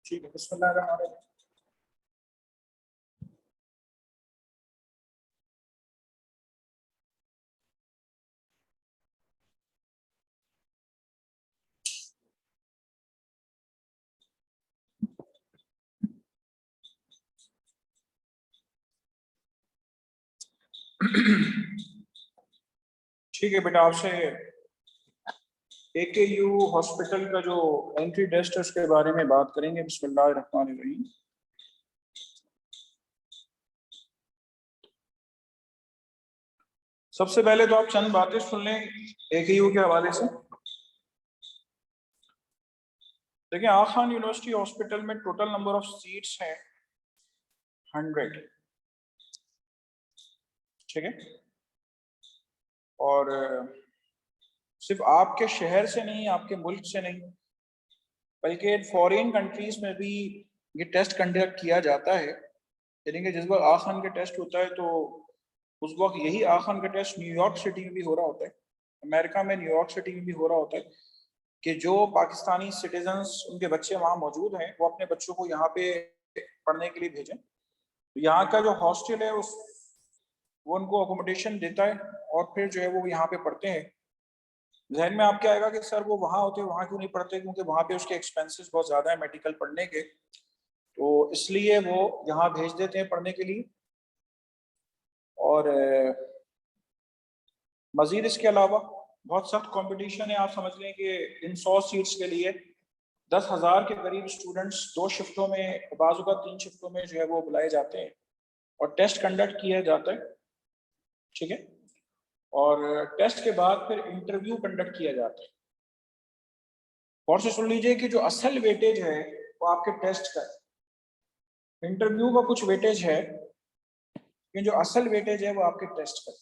ठीक है, बिस्मिल्लाह। ठीक है बेटा, आपसे AKU हॉस्पिटल का जो एंट्री टेस्ट है उसके बारे में बात करेंगे। बिस्मिल्लाहिर्रहमानिर्रहीम। सबसे पहले तो आप चंद बातें सुन लें AKU के हवाले से। देखिए, आगा खान यूनिवर्सिटी हॉस्पिटल में टोटल नंबर ऑफ सीट्स हैं 100। ठीक है, और सिर्फ आपके शहर से नहीं, आपके मुल्क से नहीं, बल्कि फॉरेन कंट्रीज में भी ये टेस्ट कंडक्ट किया जाता है। यानी कि जिस वक्त आगा खान का टेस्ट होता है तो उस वक्त यही आगा खान का टेस्ट न्यूयॉर्क सिटी में भी हो रहा होता है, अमेरिका में न्यूयॉर्क सिटी में भी हो रहा होता है कि जो पाकिस्तानी सिटीजन्स उनके बच्चे वहाँ मौजूद हैं वो अपने बच्चों को यहाँ पे पढ़ने के लिए भेजें। तो यहाँ का जो हॉस्टल है वो उनको अकोमोडेशन देता है और फिर जो है वो यहाँ पे पढ़ते हैं। जहन में आपके आएगा कि सर वो वहाँ होते वहाँ क्यों नहीं पढ़ते, क्योंकि वहाँ पे उसके एक्सपेंसेस बहुत ज़्यादा है मेडिकल पढ़ने के, तो इसलिए वो यहाँ भेज देते हैं पढ़ने के लिए। और मजीद इसके अलावा बहुत सख्त कंपटीशन है। आप समझ लें कि इन 100 सीट्स के लिए 10,000 के करीब स्टूडेंट्स 2 शिफ्टों में, बाज़ औक़ात 3 शिफ्टों में जो है वो बुलाए जाते हैं और टेस्ट कंडक्ट किया जाता है। ठीक है, और टेस्ट के बाद फिर इंटरव्यू कंडक्ट किया जाता है। और से सुन लीजिए कि जो असल वेटेज है वो आपके टेस्ट का है, इंटरव्यू का कुछ वेटेज है, लेकिन जो असल वेटेज है वो आपके टेस्ट का है।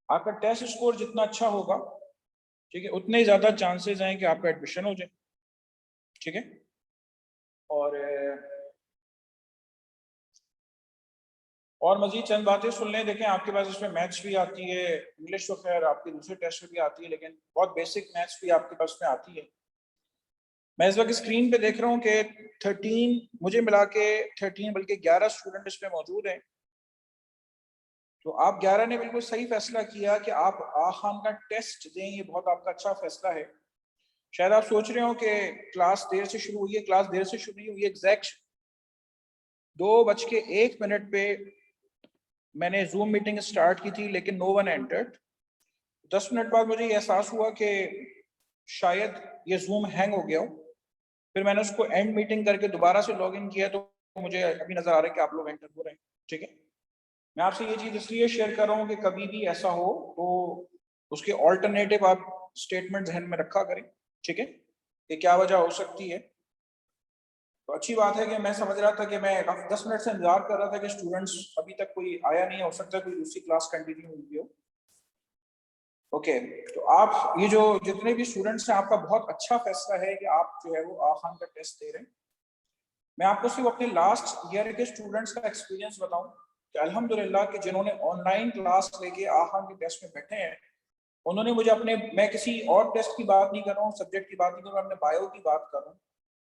आपका टेस्ट स्कोर जितना अच्छा होगा, ठीक है, उतने ही ज्यादा चांसेस हैं कि आपका एडमिशन हो जाए। ठीक है, और मजीद चंद बातें सुन लें। देखें, आपके पास इसमें मैथ्स भी आती है, इंग्लिश तो खैर आपके दूसरे टेस्ट में भी आती है, लेकिन बहुत बेसिक मैथ्स भी आपके पास में आती है। मैं इस वक्त स्क्रीन पे देख रहा हूँ कि 13, मुझे मिला के 13 बल्कि 11 स्टूडेंट इसमें मौजूद हैं। तो आप 11 ने बिल्कुल सही फैसला किया कि आप आगा खान का टेस्ट दें, ये बहुत आपका अच्छा फैसला है। शायद आप सोच रहे हो कि क्लास देर से शुरू हुई है, क्लास देर से शुरू नहीं हुई। एग्जैक्ट 2:01 पे मैंने जूम मीटिंग स्टार्ट की थी, लेकिन नो वन एंटर्ड। 10 मिनट बाद मुझे एहसास हुआ कि शायद ये जूम हैंग हो गया हो। फिर मैंने उसको एंड मीटिंग करके दोबारा से लॉग इन किया, तो मुझे अभी नजर आ रहा है कि आप लोग एंटर हो रहे हैं। ठीक है, मैं आपसे ये चीज इसलिए शेयर कर रहा हूँ कि कभी भी ऐसा हो तो उसके ऑल्टरनेटिव आप स्टेटमेंट ध्यान में रखा करें। ठीक है, कि क्या वजह हो सकती है। तो अच्छी बात है कि मैं समझ रहा था कि मैं 10 मिनट से इंतजार कर रहा था कि स्टूडेंट्स अभी तक कोई आया नहीं, हो सकता है कोई दूसरी क्लास कंटिन्यू हुई हो। ओके, तो आप ये जो जितने भी स्टूडेंट्स हैं, आपका बहुत अच्छा फैसला है कि आप जो है वो आगा खान का टेस्ट दे रहे हैं। मैं आपको सिर्फ अपने लास्ट ईयर के स्टूडेंट्स का एक्सपीरियंस बताऊं कि अल्हम्दुलिल्लाह कि जिन्होंने ऑनलाइन क्लास लेके आगा खान के टेस्ट में बैठे हैं, उन्होंने मुझे अपने, मैं किसी और टेस्ट की बात नहीं कर रहा हूँ, सब्जेक्ट की बात नहीं कर रहा हूँ, अपने बायो की बात कर रहा हूँ,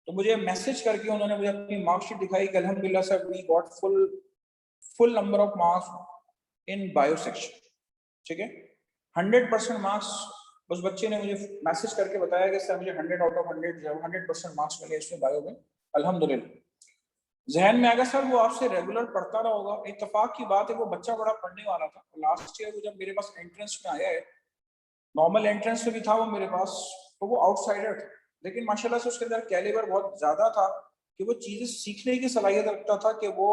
तो मुझे मैसेज करके उन्होंने मुझे अपनी मार्कशीट दिखाई कि अल्हम्दुलिल्लाह sir we got full number of marks in bio section. ठीक है, 100% मार्क्स उस बच्चे ने मुझे मैसेज करके बताया कि सर मुझे 100 आउट ऑफ 100 जो है 100% मार्क्स मिले इसमें बायो में, अल्हम्दुलिल्लाह। जहन में आएगा सर वो आपसे रेगुलर पढ़ता रहा होगा। इत्तेफाक की बात है वो बच्चा बड़ा पढ़ने वाला था। लास्ट ईयर वो जब मेरे पास एंट्रेंस में आया है, नॉर्मल एंट्रेंस में भी था वो मेरे पास, तो वो आउटसाइडर था, लेकिन माशाल्लाह से उसके अंदर कैलिबर बहुत ज्यादा था कि वो चीजें सीखने की सलाहियत रखता था कि वो,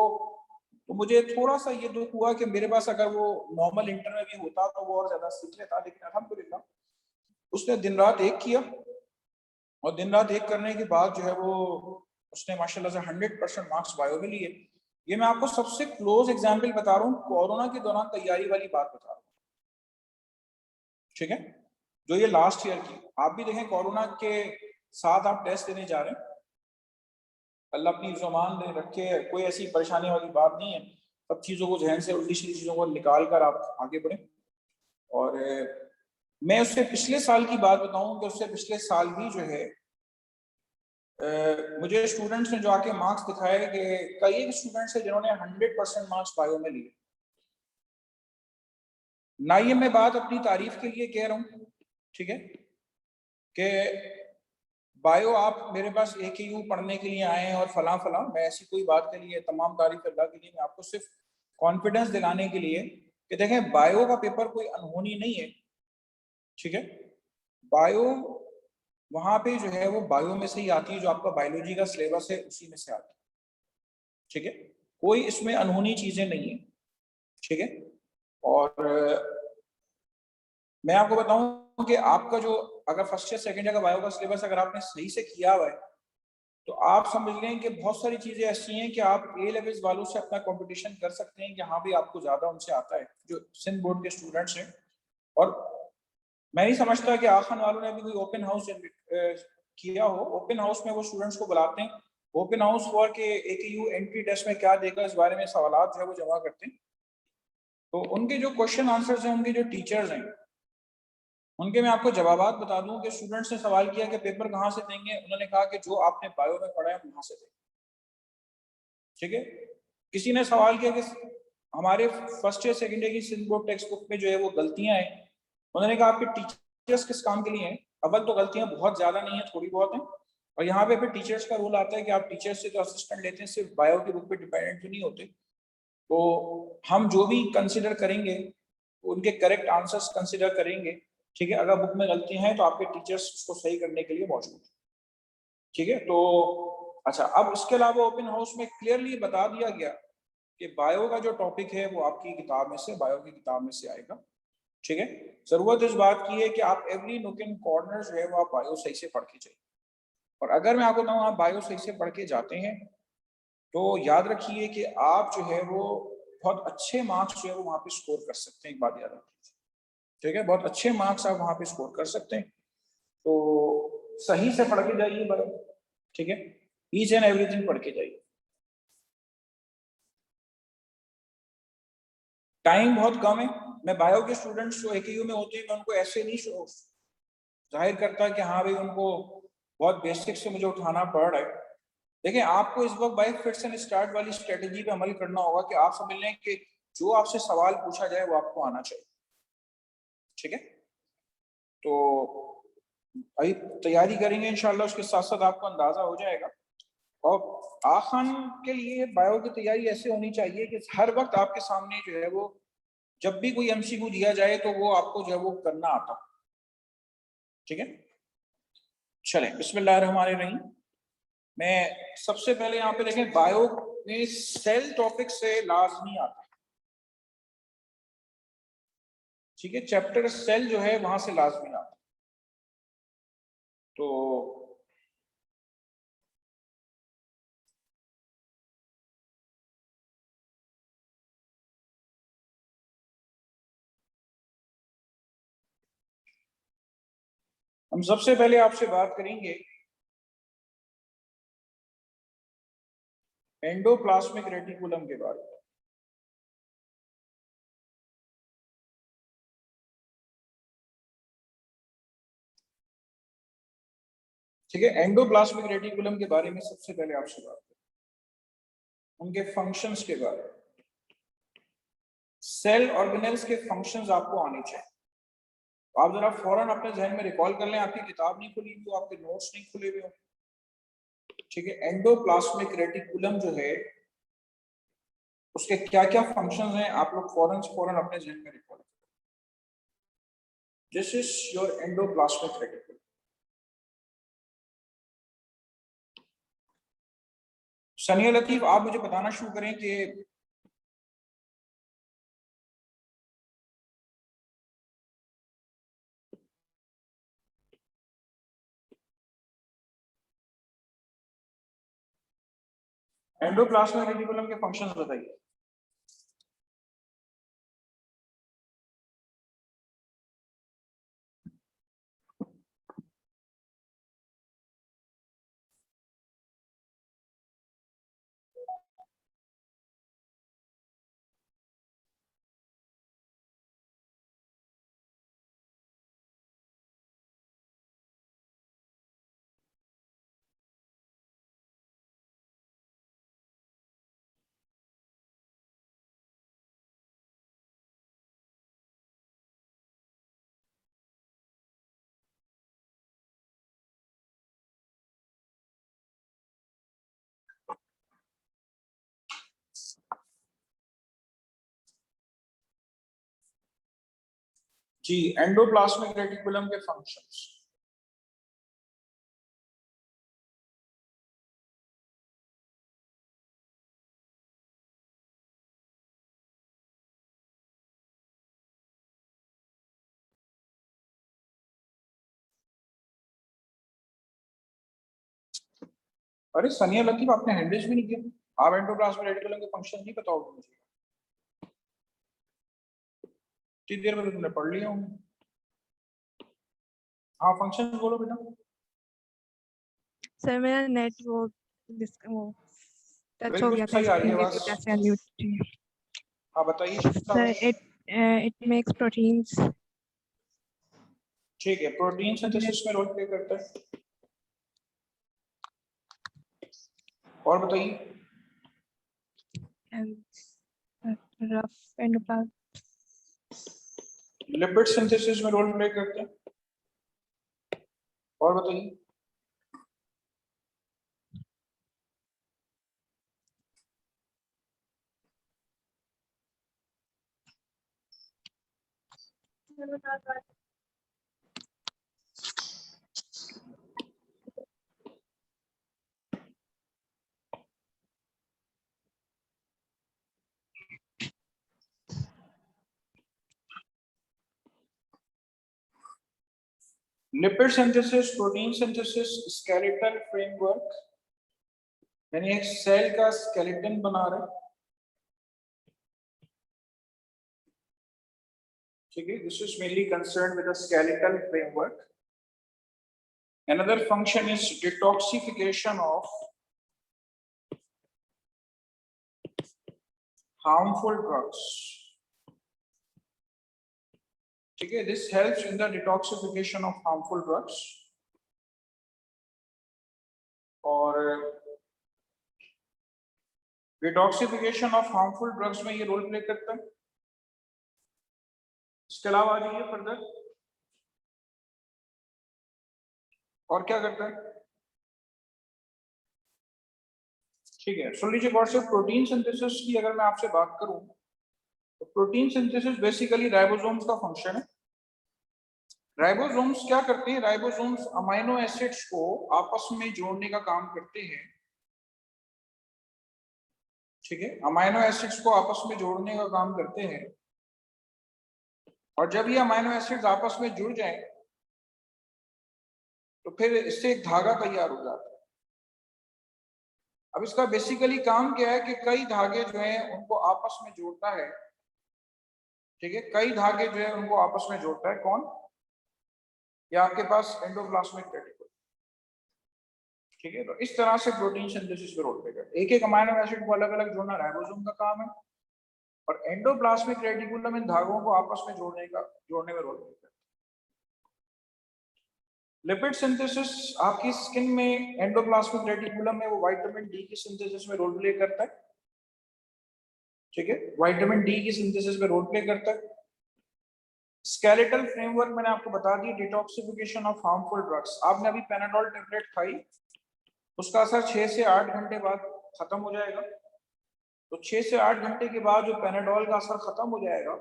तो मुझे थोड़ा सा ये दुख हुआ कि मेरे पास अगर वो नॉर्मल इंटर में भी होता तो वो और ज्यादा सीख लेता, लेकिन अल्हम्दुलिल्लाह उसने दिन रात एक किया, और दिन रात एक करने के बाद जो है वो उसने माशाल्लाह से 100% मार्क्स बायो में लिए। ये मैं आपको सबसे क्लोज एग्जाम्पल बता रहा हूँ, कोरोना के दौरान तैयारी वाली बात बता रहा हूँ। ठीक है, जो ये लास्ट ईयर की, आप भी देखें कोरोना के साथ आप टेस्ट देने जा रहे हैं, अल्लाह अपनी ज़ुबान दे रखे, कोई ऐसी परेशानी वाली बात नहीं है। सब चीज़ों को जहन से, उल्टी सीधी चीज़ों को निकाल कर आप आगे बढ़े। और मैं उससे पिछले साल की बात बताऊं कि उससे पिछले साल भी जो है मुझे स्टूडेंट्स ने जो आके मार्क्स दिखाए कि कई स्टूडेंट्स है जिन्होंने 100% मार्क्स बायो में लिए। ना ये मैं बात अपनी तारीफ के लिए कह रहा हूँ, ठीक है, कि बायो आप मेरे पास AKU पढ़ने के लिए आए हैं और फला फला, मैं ऐसी कोई बात के लिए, तमाम तारीफ अल्लाह के लिए, मैं आपको सिर्फ कॉन्फिडेंस दिलाने के लिए कि देखें बायो का पेपर कोई अनहोनी नहीं है, ठीक है। बायो वहां पे जो है वो बायो में से ही आती है, जो आपका बायोलॉजी का सिलेबस है उसी में से आती है, ठीक है, कोई इसमें अनहोनी चीजें नहीं है, ठीक है। और मैं आपको बताऊं कि आपका जो अगर फर्स्ट या सेकंड ईयर का बायो का सिलेबस अगर आपने सही से किया हुआ है तो आप समझ लें कि बहुत सारी चीजें ऐसी हैं कि आप A लेवल्स वालों से अपना कंपटीशन कर सकते हैं कि हाँ भी आपको ज्यादा उनसे आता है जो सिंध बोर्ड के स्टूडेंट्स हैं। और मैं नहीं समझता कि आखन वालों ने अभी कोई ओपन हाउस किया हो। ओपन हाउस में वो स्टूडेंट्स को बुलाते हैं, ओपन हाउस फॉर के AKU एंट्री टेस्ट में क्या देगा इस बारे में सवाल जो है वो जमा करते हैं। तो उनके जो क्वेश्चन आंसर्स हैं, उनके जो टीचर्स हैं, उनके मैं आपको जवाबात बता दूं कि स्टूडेंट्स ने सवाल किया कि पेपर कहाँ से देंगे, उन्होंने कहा कि जो आपने बायो में पढ़ा है वहां से देंगे, ठीक है। किसी ने सवाल किया कि हमारे फर्स्ट ईयर सेकेंड ईयर की सिंध बोर्ड टेक्स्ट बुक में जो है वो गलतियां हैं, उन्होंने कहा आपके टीचर्स किस काम के लिए हैं। अव्वल तो गलतियां बहुत ज्यादा नहीं है, थोड़ी बहुत हैं, और यहाँ पे फिर टीचर्स का रोल आता है कि आप टीचर्स से जो असिस्टेंट लेते हैं सिर्फ बायो की बुक पे डिपेंडेंट तो नहीं होते। तो हम जो भी कंसिडर करेंगे उनके करेक्ट आंसर्स कंसिडर करेंगे, ठीक है। अगर बुक में गलतियां हैं तो आपके टीचर्स उसको सही करने के लिए मौजूद हैं, ठीक है। तो अच्छा, अब इसके अलावा ओपन हाउस में क्लियरली बता दिया गया कि बायो का जो टॉपिक है वो आपकी किताब में से, बायो की किताब में से आएगा, ठीक है। जरूरत इस बात की है कि आप एवरी नुक एंड कॉर्नर जो है वो आप बायो सही से पढ़ के जाइए। और अगर मैं आपको बताऊं आप बायो सही से पढ़ के जाते हैं तो याद रखिए कि आप जो है वो बहुत अच्छे मार्क्स जो है वो वहां पे स्कोर कर सकते हैं। एक बात याद रखिए, ठीक है, बहुत अच्छे मार्क्स आप वहां पे स्कोर कर सकते हैं। तो सही से पढ़ के जाइए बायो, ठीक है, ईच एंड एवरीथिंग पढ़ के जाइए। टाइम बहुत कम है। मैं बायो के स्टूडेंट्स जो AKU में होते हैं मैं उनको ऐसे नहीं जाहिर करता कि हाँ भाई उनको बहुत बेसिक से मुझे उठाना पड़ रहा है। देखिए आपको इस वक्त बाइक फिट एंड स्टार्ट वाली स्ट्रेटेजी पे अमल करना होगा कि आप समझ लें कि जो आपसे सवाल पूछा जाए वो आपको आना चाहिए, ठीक है। तो भाई तैयारी करेंगे इंशाल्लाह, उसके साथ साथ आपको अंदाजा हो जाएगा। और आखान के लिए बायो की तैयारी ऐसे होनी चाहिए कि हर वक्त आपके सामने जो है वो जब भी कोई MCQ दिया जाए तो वो आपको जो है वो करना आता, ठीक है। चलें बिस्मिल्लाहिर्रहमानिर्रहीम। मैं सबसे पहले यहाँ पे देखें बायो में सेल टॉपिक से लाजमी आता है, ठीक है, चैप्टर सेल जो है वहां से लाजमी आता है। तो हम सबसे पहले आपसे बात करेंगे एंडोप्लाज्मिक रेटिकुलम के बारे में, ठीक है। एंडोप्लाज्मिक रेटिकुलम के बारे में सबसे पहले आपसे बात करें, उनके फंक्शंस के बारे में। सेल ऑर्गेनेल्स के फंक्शंस आपको आने चाहिए। आप जरा फौरन अपने जहन में रिकॉल कर लें, आपकी किताब नहीं खुली हुई, आपके नोट्स नहीं खुले हुए हो, ठीक है। एंडोप्लाज्मिक रेटिकुलम जो है उसके क्या क्या फंक्शंस हैं आप लोग फौरन से फौरन अपने जहन में रिकॉल करें। This is your endoplasmic reticulum. सनिया लतीफ आप मुझे बताना शुरू करें कि एंडोप्लाज्मिक रेटिकुलम के फंक्शंस बताइए। जी, एंडोप्लाज्मिक रेटिकुलम के फंक्शंस। अरे सनिया लतीफ, आपने हैंडल्स भी नहीं किया। आप एंडोप्लाज्मिक रेटिकुलम के फंक्शन नहीं बताओगे मुझे? इतनी देर में तो तुमने पढ़ लिया होंगे। हाँ, फंक्शन बोलो बेटा। सर मेरा नेट वो टच हो गया था, सही आ रही है इसलिए आवाज। कैसे अनम्यूट थी। हाँ बताइए सर इट मेक्स प्रोटीन्स। ठीक है, प्रोटीन सिंथेसिस में रोल प्ले करता है। और बताइए। Rough endoplasm. लिपिड सिंथेसिस में रोल प्ले करते हैं। और बताइए। Lipid synthesis, protein synthesis, skeletal framework, यानी एक सेल का स्केलेटन बना रहे हैं। ठीक है, this is mainly concern with the skeletal framework. Another function is detoxification of harmful drugs. ठीक है, this helps in the detoxification of harmful drugs. और डिटॉक्सिफिकेशन ऑफ हार्मफुल ड्रग्स में ये रोल प्ले करता है। इसके अलावा आ जाइए फर्दर। और क्या करता है? ठीक है, सुन लीजिए गौर से। प्रोटीन सिंथेसिस की अगर मैं आपसे बात करूं तो प्रोटीन सिंथेसिस बेसिकली राइबोसोम्स का फंक्शन है। राइबोसोम्स क्या करते हैं? राइबोसोम्स अमाइनो एसिड्स को आपस में जोड़ने का काम करते हैं। ठीक है, अमाइनो एसिड्स को आपस में जोड़ने का काम करते हैं। और जब ये अमाइनो एसिड्स आपस में जुड़ जाएं तो फिर इससे एक धागा तैयार हो जाता है। अब इसका बेसिकली काम क्या है कि कई धागे जो हैं उनको आपस में जोड़ता है। ठीक है, कई धागे जो है उनको आपस में जोड़ता है। कौन? या आपके पास एंडोप्लाज्मिक रेटिकुलम। ठीक है, तो इस तरह से प्रोटीन सिंथेसिस में रोल प्ले करता है। एक एक अमाइनो एसिड को अलग अलग जोड़ना राइबोसोम का काम है, और एंडोप्लाज्मिक रेटिकुलम इन धागों को आपस में जोड़ने में रोल प्ले करता है। लिपिड सिंथेसिस आपकी स्किन में एंडोप्लाज्मिक रेटिकुलम में वो विटामिन डी की सिंथेसिस में रोल प्ले करता है। ठीक है, विटामिन डी की सिंथेसिस में रोल प्ले करता है। स्केलेटल फ्रेमवर्क मैंने आपको बता दिया, डिटॉक्सिफिकेशन ऑफ हार्मफुल ड्रग्स। आपने अभी पेनाडोल टेबलेट खाई, उसका असर 6 से 8 घंटे बाद खत्म हो जाएगा। तो 6 से 8 घंटे के बाद जो पेनाडोल का असर खत्म हो जाएगा,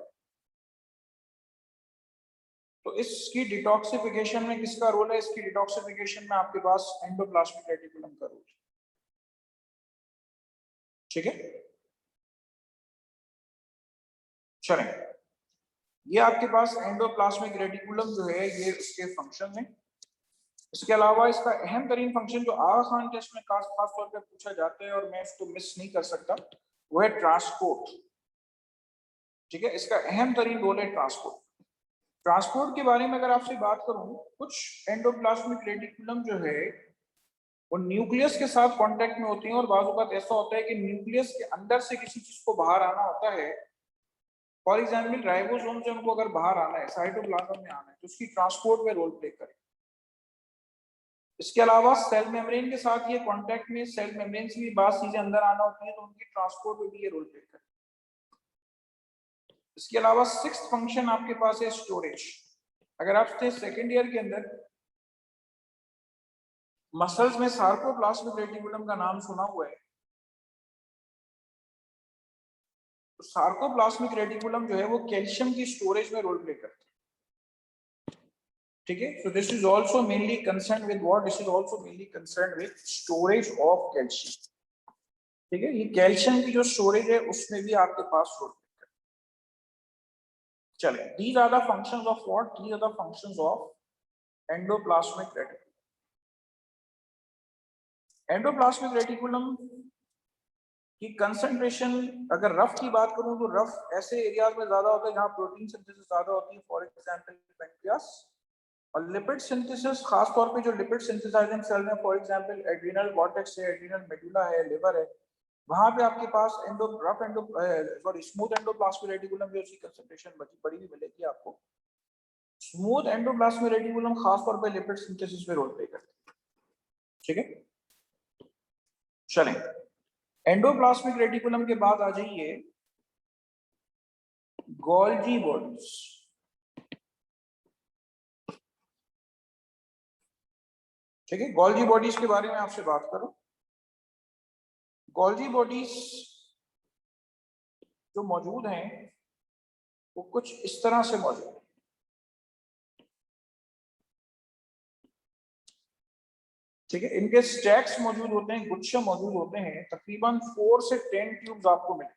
तो इसकी डिटॉक्सिफिकेशन में किसका रोल है? इसकी डिटॉक्सिफिकेशन में आपके पास एंडोप्लाज्मिक रेटिकुलम का रोल है। ठीक है, चलें। ये आपके पास एंडोप्लाज्मिक रेटिकुलम जो है ये इसके फंक्शन है। इसके अलावा इसका अहम तरीन फंक्शन जो आगा खान टेस्ट में खास तौर पे पूछा जाता है और मैं इसको मिस नहीं कर सकता, वो है ट्रांसपोर्ट। ठीक है, इसका अहम तरीन रोल है ट्रांसपोर्ट। ट्रांसपोर्ट के बारे में अगर आपसे बात करूं, कुछ एंडोप्लाज्मिक रेटिकुलम जो है वो न्यूक्लियस के साथ कांटेक्ट में होती हैं, और बाजू का ऐसा होता है कि न्यूक्लियस के अंदर से किसी चीज को बाहर आना होता है। फॉर एग्जाम्पल राइबोसोम से उनको अगर बाहर आना है, साइटोप्लाज्म में आना है, तो उसकी ट्रांसपोर्ट में रोल प्ले करे। इसके अलावा सेल मेम्ब्रेन के साथ ये कांटेक्ट में, सेल मेम्ब्रेन से भी बात चीजें अंदर आना होती है, तो उनकी ट्रांसपोर्ट में भी ये रोल प्ले करे। इसके अलावा सिक्स्थ फंक्शन आपके पास है स्टोरेज। अगर आप सेकेंड ईयर के अंदर मसल्स में सार्कोप्लाज्मिक रेटिकुलम का नाम सुना हुआ है, तो सार्कोप्लाज्मिक रेटिकुलम जो है वो कैल्शियम की स्टोरेज में रोल प्ले करता है। ठीक है, so this is also mainly concerned with what? This is also mainly concerned with storage of calcium. ठीक है, ये कैल्शियम की जो स्टोरेज है उसमें भी आपके पास रोल प्ले करता है। चले, these are the functions of what? These are the functions of endoplasmic reticulum. Endoplasmic reticulum की कंसंट्रेशन अगर रफ की बात करूं तो रफ ऐसे एरियाज में ज्यादा होता है जहां प्रोटीन सिंथेसिस ज्यादा होती है, फॉर एग्जांपल पेंक्रियास। और लिपिड सिंथेसिस खास तौर पे जो लिपिड सिंथेसाइजिंग सेल है, फॉर एग्जांपल एड्रिनल कॉर्टेक्स है, एड्रिनल मेडुला है, लिवर है, वहां पे आपके पास स्मूथ एंडोप्लाज्मिक रेटिकुलम जो उसकी कंसंट्रेशन बड़ी भी मिलेगी आपको। स्मूथ एंडोप्लाज्मिक रेटिकुलम खास तौर पे लिपिड सिंथेसिस में रोल प्ले करती है। ठीक है, चलें, एंडोप्लाज्मिक रेटिकुलम के बाद आ जाइए गोल्जी बॉडीज। ठीक है, गोल्जी बॉडीज के बारे में आपसे बात करूं। गोल्जी बॉडीज जो मौजूद हैं वो कुछ इस तरह से मौजूद है। ठीक है, इनके स्टैक्स मौजूद होते हैं, गुच्छे मौजूद होते हैं, तकरीबन 4 से 10 ट्यूब्स आपको मिले।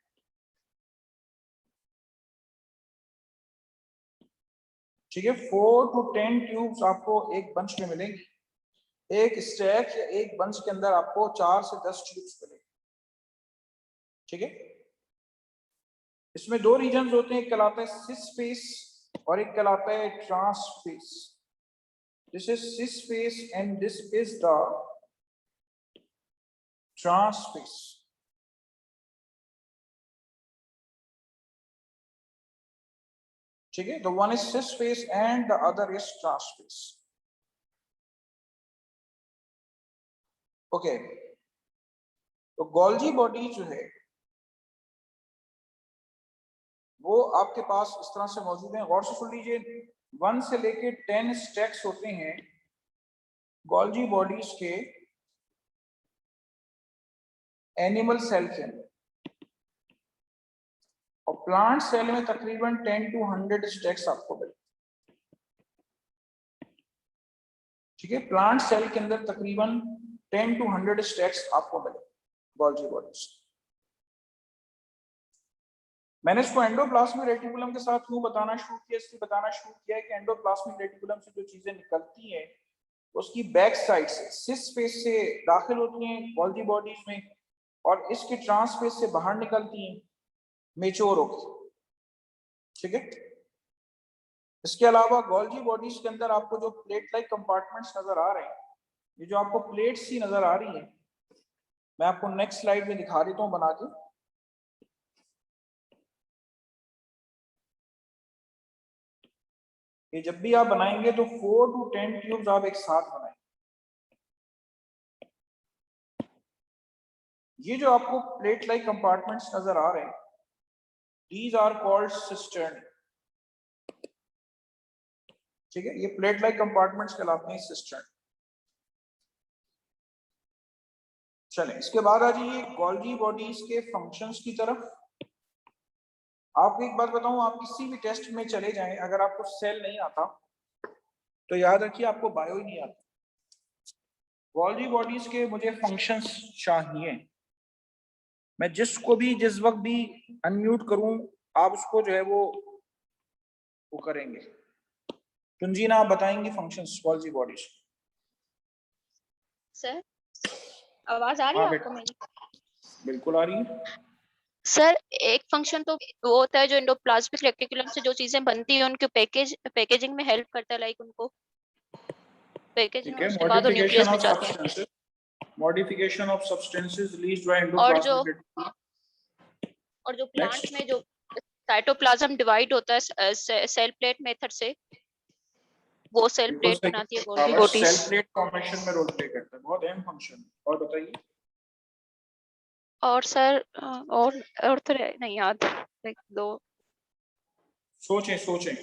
ठीक है, 4 to 10 ट्यूब्स आपको एक बंच में मिलेंगी। एक स्टैक या एक बंच के अंदर आपको 4 से 10 ट्यूब्स मिलेंगे। ठीक है, इसमें दो रीजन्स होते हैं, एक कहलाता है सिस फेस और एक कहलाता है trans face. This is cis phase and this is the trans phase. ठीक है, the one is cis phase and the other is trans phase. Okay, तो गोल्जी बॉडी जो है वो आपके पास इस तरह से मौजूद है। गौर से सुन लीजिए, 1 से लेके 10 स्टैक्स होते हैं गोल्जी बॉडीज के एनिमल सेल के अंदर, और प्लांट सेल में तकरीबन 10 to 100 स्टैक्स आपको मिले। ठीक है, प्लांट सेल के अंदर तकरीबन 10 to 100 स्टैक्स आपको मिले गोल्जी बॉडीज। मैंने इसको एंडोप्लाज्मिक रेटिकुलम के साथ क्यों बताना शुरू किया, इसलिए बताना शुरू किया है कि एंडोप्लाज्मिक रेटिकुलम से जो चीजें निकलती हैं उसकी बैक साइड से सिस फेस से दाखिल होती हैं गोल्जी बॉडीज में, और इसके ट्रांस फेस से बाहर निकलती हैं मेच्योर होकर। ठीक है, इसके अलावा गोल्जी बॉडीज के अंदर आपको जो प्लेट लाइक कंपार्टमेंट्स नजर आ रहे हैं, ये जो आपको प्लेट्स सी नजर आ रही है, मैं आपको नेक्स्ट स्लाइड में दिखा देता हूँ बना के। ये जब भी आप बनाएंगे तो 4 to 10 ट्यूब्स आप एक साथ बनाएंगे। ये जो आपको प्लेट लाइक कंपार्टमेंट्स नजर आ रहे हैं, these are called cistern। ठीक है, ये प्लेट लाइक कंपार्टमेंट्स कहलाते हैं सिस्टर्न। चलें, इसके बाद आ जाइए गोल्जी बॉडीज के फंक्शंस की तरफ। आपको एक बात बताऊं, आप किसी भी टेस्ट में चले जाएं, अगर आपको सेल नहीं आता तो याद रखिए आपको बायो ही नहीं आता। गोल्जी बॉडीज के मुझे फंक्शंस चाहिए, मैं जिसको भी जिस वक्त भी अनम्यूट करूं आप उसको जो है वो करेंगे। तुंजीना आप बताएंगे फंक्शंस गोल्जी बॉडीज। सर आवाज आ रही है आपको मेरी? बिल्कुल आ रही है सर। एक फंक्शन तो वो होता है जो एंडोप्लाज्मिक रेटिकुलम से जो चीजें बनती है उनके पैकेजिंग में हेल्प करता है, लाइक उनको पैकेजिंग में उसके बाद वो न्यूक्लियस में जाते हैं। Modification of substances released by endoplasmic reticulum. और जो प्लांट में जो साइटोप्लाज्म डिवाइड होता है सेल प्लेट मेथड से, वो सेल प्लेट बनाती है Golgi bodies. Cell plate formation में रोल प्ले करता है, बहुत अहम फंक्शन। और बताइए। और सर और तो नहीं याद, लाइक दो। सोचें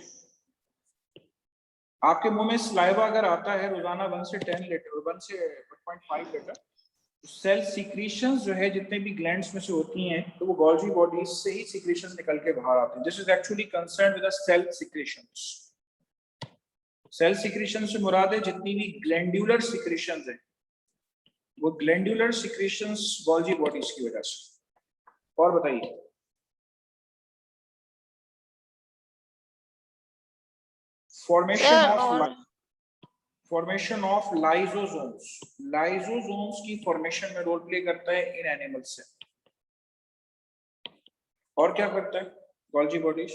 आपके मुंह में सलाइवा अगर आता है रोजाना 1 से 10 लीटर, 1 से 1.5 लीटर, सेल सीक्रेशंस जो है जितने भी ग्लैंड्स में से होती हैं तो वो गोल्जी बॉडीज से ही सीक्रेशंस निकल के बाहर आते हैं। This is actually concern with the cell secretions. Cell secretion से मुराद है जितनी भी ग्लैंडुलर सिक्रीशंस हैं, वो ग्लैंडुलर सिक्रीशंस गोल्जी बॉडीज की वजह से। और बताइए, फॉर्मेशन ऑफ लाइसोसोम्स। लाइसोसोम्स की फॉर्मेशन में रोल प्ले करता है इन एनिमल्स से। और क्या करता है गोल्जी बॉडीज?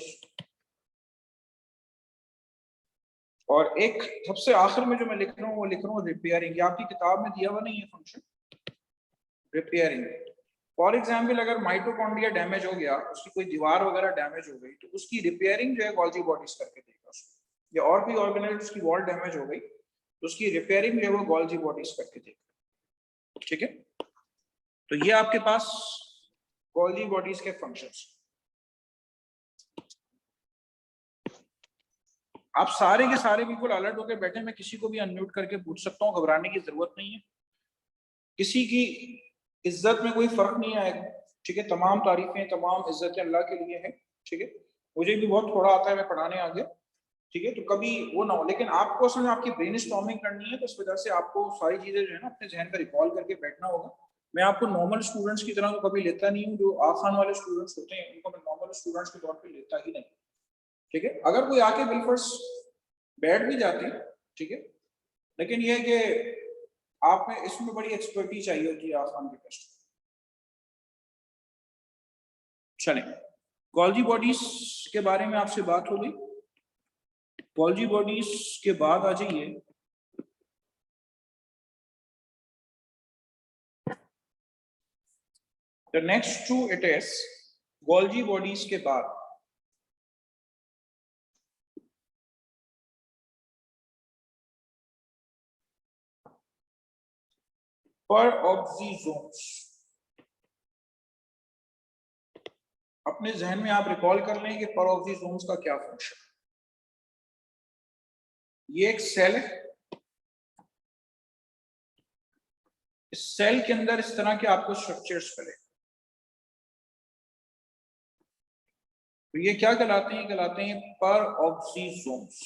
और एक सबसे आखिर में जो मैं लिख रहा हूँ वो लिख रहा हूँ रिपेयरिंग। आपकी किताब में दिया हुआ नहीं है फंक्शन रिपेयरिंग। फॉर एग्जाम्पल अगर माइटोकॉन्ड्रिया डैमेज हो गया, उसकी कोई दीवार वगैरह डैमेज हो गई, तो उसकी रिपेयरिंग जो है गोल्जी बॉडीज करके देगा उसको। या और भी ऑर्गेनेल्स की वॉल डैमेज हो गई तो उसकी रिपेयरिंग जो है वो गोल्जी बॉडीज करके देगा। ठीक है, तो ये आपके पास गोल्जी बॉडीज के फंक्शंस। आप सारे के सारे बिल्कुल अलर्ट होकर बैठे, मैं किसी को भी अनम्यूट करके पूछ सकता हूँ, घबराने की जरूरत नहीं है, किसी की इज्जत में कोई फर्क नहीं आएगा। ठीक है, तमाम तारीफें तमाम इज्जतें अल्लाह के लिए हैं। ठीक है, मुझे भी बहुत थोड़ा आता है, मैं पढ़ाने आ गया। ठीक है, तो कभी वो ना हो, लेकिन आपको असल में आपकी ब्रेनस्टॉर्मिंग करनी है, तो इस वजह से आपको सारी चीजें जो है ना अपने जहन में रिकॉल करके बैठना होगा। मैं आपको नॉर्मल स्टूडेंट्स की तरह तो कभी लेता नहीं हूँ, जो आसान वाले स्टूडेंट्स होते हैं उनको मैं नॉर्मल स्टूडेंट्स के तौर पर लेता ही नहीं। ठीक है, अगर कोई आके बिलफर्स बैठ भी जाते हैं, ठीक है, लेकिन यह है कि आप में इसमें बड़ी एक्सपर्टीज चाहिए होती है आसान के टेस्ट। चलें, गोल्जी बॉडीज के बारे में आपसे बात हो गई। गोल्जी बॉडीज के बाद आ जाइए the next to it is Golgi bodies के बाद परऑक्सीजोम्स। अपने जहन में आप रिकॉल कर लें कि परऑक्सीजोम्स का क्या फंक्शन। ये एक सेल है, इस सेल के अंदर इस तरह के आपको स्ट्रक्चर्स मिले, तो ये क्या कहलाते हैं? कहलाते हैं परऑक्सीजोम्स।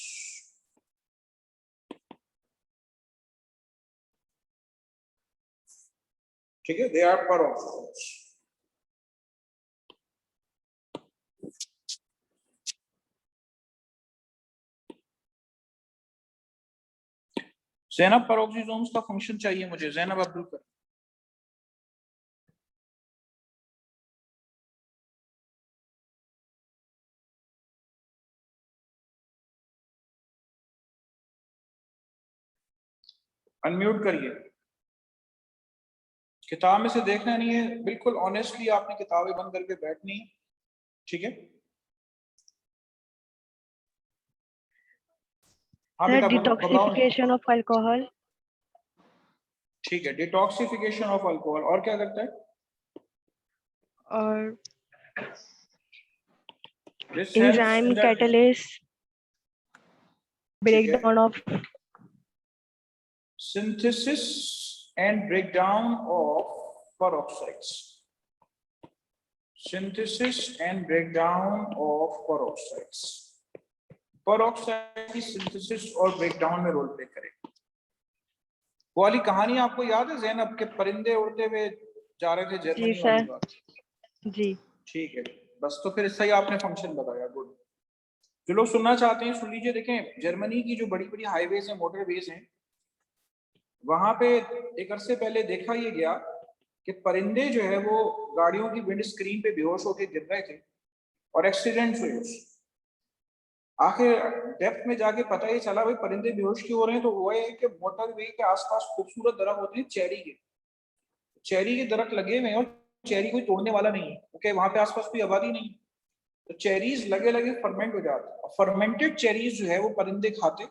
ठीक है, दे आर परऑक्सीजोम्स। ज़ैनब, परऑक्सीजोम्स का फंक्शन चाहिए मुझे। ज़ैनब अब्दुल कर। अनम्यूट करिए। किताब में से देखना नहीं है, बिल्कुल ऑनेस्टली आपने किताबें बंद करके बैठनी है। ठीक है, हाँ बेटा, डिटॉक्सिफिकेशन ऑफ अल्कोहल। ठीक है, डिटॉक्सिफिकेशन ऑफ अल्कोहल। और क्या करता है? और This helps enzyme in the catalyst breakdown of synthesis and breakdown of peroxides. Synthesis and breakdown of peroxides. peroxide की synthesis और breakdown में रोल प्ले करेगा। वो वाली कहानी आपको याद है ज़ैनब के परिंदे उड़ते हुए जा रहे थे जर्मनी वाली बात? जी ठीक है, बस तो फिर इससे ही आपने फंक्शन बताया। गुड, जो लोग सुनना चाहते हैं सुन लीजिए। देखें, जर्मनी की जो बड़ी बड़ी हाईवेज हैं, मोटरवेज हैं, वहां पे एक अरसे पहले देखा ये गया कि परिंदे जो है वो गाड़ियों की विंड स्क्रीन पे बेहोश होकर गिर रहे थे और एक्सीडेंट हुए। आखिर डेप्थ में जाके पता ये चला भाई परिंदे बेहोश क्यों हो रहे हैं, तो वो है कि मोटरवे के आसपास खूबसूरत दरख्त होते हैं चेरी के दरख्त लगे हुए हैं, और चेरी कोई तोड़ने वाला नहीं है क्योंकि वहां पे आसपास कोई आबादी नहीं है, तो चेरीज लगे लगे फर्मेंट हो जाते हैं। फर्मेंटेड चेरीज जो है वो परिंदे खाते,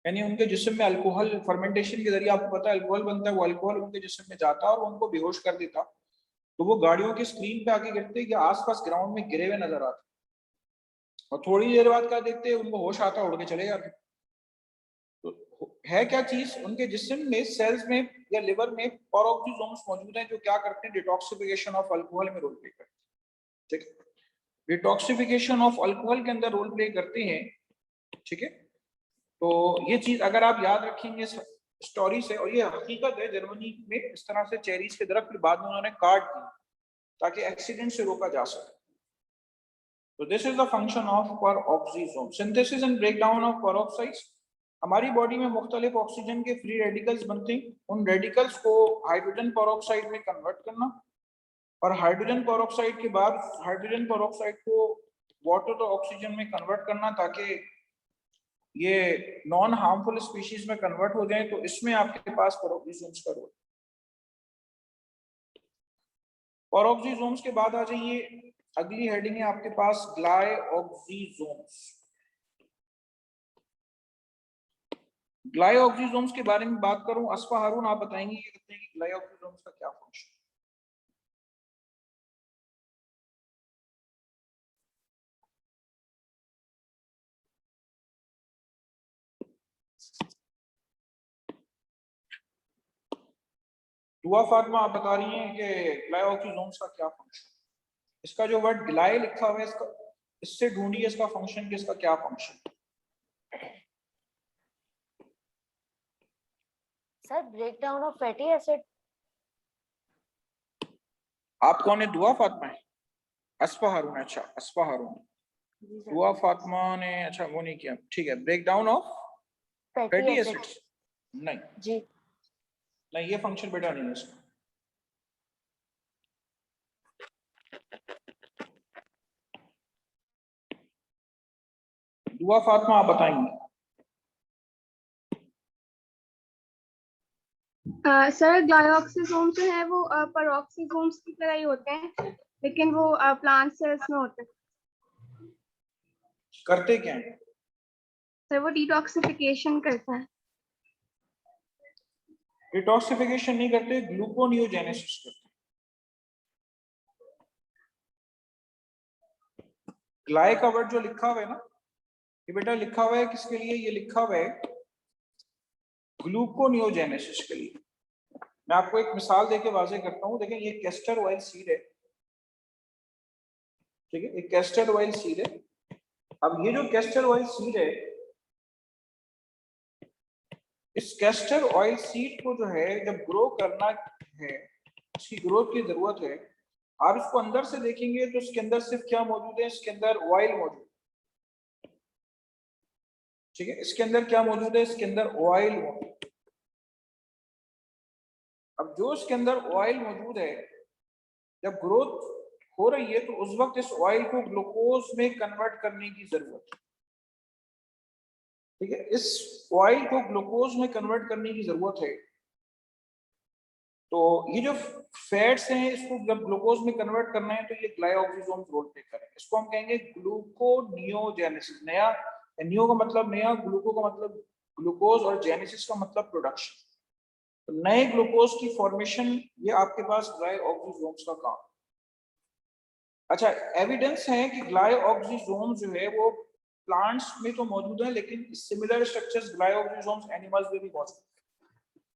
यानी उनके जिस्म में अल्कोहल, फर्मेंटेशन के जरिए आपको पता है अल्कोहल बनता है, वो अल्कोहल उनके जिस्म में जाता है और उनको बेहोश कर देता। तो वो गाड़ियों की स्क्रीन पे आके गिरते कि आसपास ग्राउंड में गिरे हुए नजर आते, और थोड़ी देर बाद क्या देखते उनको होश आता, उड़ के चले जाते। तो है क्या चीज, उनके जिस्म में सेल्स में या लिवर में परऑक्सीजोम्स मौजूद हैं जो क्या करते हैं? डिटॉक्सिफिकेशन ऑफ अल्कोहल में रोल प्ले करते हैं। ठीक है, डिटॉक्सिफिकेशन ऑफ अल्कोहल के अंदर रोल प्ले करते हैं। ठीक है, तो ये चीज अगर आप याद रखेंगे स्टोरी से, और ये हकीकत है, जर्मनी में इस तरह से चेरीज के दरख्त बाद में उन्होंने काट दिए ताकि एक्सीडेंट से रोका जा सके। तो this is the function of peroxisome, synthesis and breakdown of peroxides. हमारी बॉडी में मुख्तलिफ ऑक्सीजन के फ्री रेडिकल्स बनते हैं, उन रेडिकल्स को हाइड्रोजन पेरोक्साइड में कन्वर्ट करना, और हाइड्रोजन पेरोक्साइड के बाद हाइड्रोजन पेरोक्साइड को वाटर तो ऑक्सीजन में कन्वर्ट करना ताकि ये नॉन हार्मफुल स्पीशीज में कन्वर्ट हो जाए। तो इसमें आपके पास पेरोक्सीसोम्स का रोल। पेरोक्सीसोम्स के बाद आ जाइए, अगली हेडिंग है आपके पास ग्लाइऑक्सीसोम्स। ग्लाइऑक्सीसोम्स के बारे में बात करूं, अस्फा हारून आप बताएंगे ये कहते हैं कि ग्लाइऑक्सीसोम्स का क्या फंक्शन। दुआ फातिमा आप बता रही हैं कि ग्लाइऑक्सीसोम्स का क्या फंक्शन। इसका जो वर्ड ग्लाइ लिखा हुआ है, इसका इससे ढूंढिए इसका फंक्शन कि इसका क्या function. Sir breakdown of fatty acid. आप कौन है? दुआ फातिमा है? अस्फा हारून। अच्छा अस्फा हारून। दुआ फातिमा ने अच्छा वो नहीं किया, ठीक है। ब्रेकडाउन ऑफ फैटी एसिड्स नहीं जी, नहीं, ये फंक्शन बेटा नहीं है इसका। दुआ फातिमा आप बताएंगे। सर ग्लाइऑक्सीसोम्स जो है वो पेरोक्सीसोम्स की तरह ही होते हैं, लेकिन वो प्लांट सेल्स में होते हैं। करते क्या है? सर वो डिटॉक्सिफिकेशन करता है। डिटॉक्सिफिकेशन नहीं करते, ग्लूकोनियोजेनेसिस करते। ग्लाइ का वर्ड जो लिखा हुआ है ना, ये बेटा लिखा हुआ है किसके लिए? ये लिखा हुआ है ग्लूकोनियोजेनेसिस के लिए। मैं आपको एक मिसाल देके वाजे करता हूँ। देखें, ये कैस्टर ऑयल सीड है, ठीक है, एक कैस्टर ऑयल सीड है। अब ये जो कैस्टर ऑयल सीड है, इस कैस्टर ऑयल सीड को जो है जब ग्रो करना है, इसकी ग्रोथ की जरूरत है। आप इसको अंदर से देखेंगे तो इसके अंदर सिर्फ क्या मौजूद है? इसके अंदर ऑयल मौजूद, ठीक है। इसके अंदर क्या मौजूद है? इसके अंदर ऑयल मौजूद। अब जो इसके अंदर ऑयल मौजूद है, जब ग्रोथ हो रही है तो उस वक्त इस ऑयल को ग्लूकोज में कन्वर्ट करने की जरूरत है, ठीक है। इस ऑयल को ग्लूकोज में कन्वर्ट करने की जरूरत है। तो ये जो फैट्स हैं, इसको जब ग्लूकोज में कन्वर्ट करना है तो ये ग्लाइऑक्सीसोम्स रोल प्ले करें। इसको हम कहेंगे ग्लूकोनियोजेनेसिस। नया, नियो का मतलब नया, ग्लूको का मतलब ग्लूकोज, और जेनेसिस का मतलब प्रोडक्शन। तो नए ग्लूकोज की फॉर्मेशन, ये आपके पास ग्लाइऑक्सीसोम्स का काम। अच्छा, एविडेंस है कि ग्लाइऑक्सीसोम्स जो है वो प्लांट्स में तो मौजूद है, लेकिन सिमिलर स्ट्रक्चर्स ग्लाइऑक्सीसोम्स एनिमल्स में भी मौजूद है,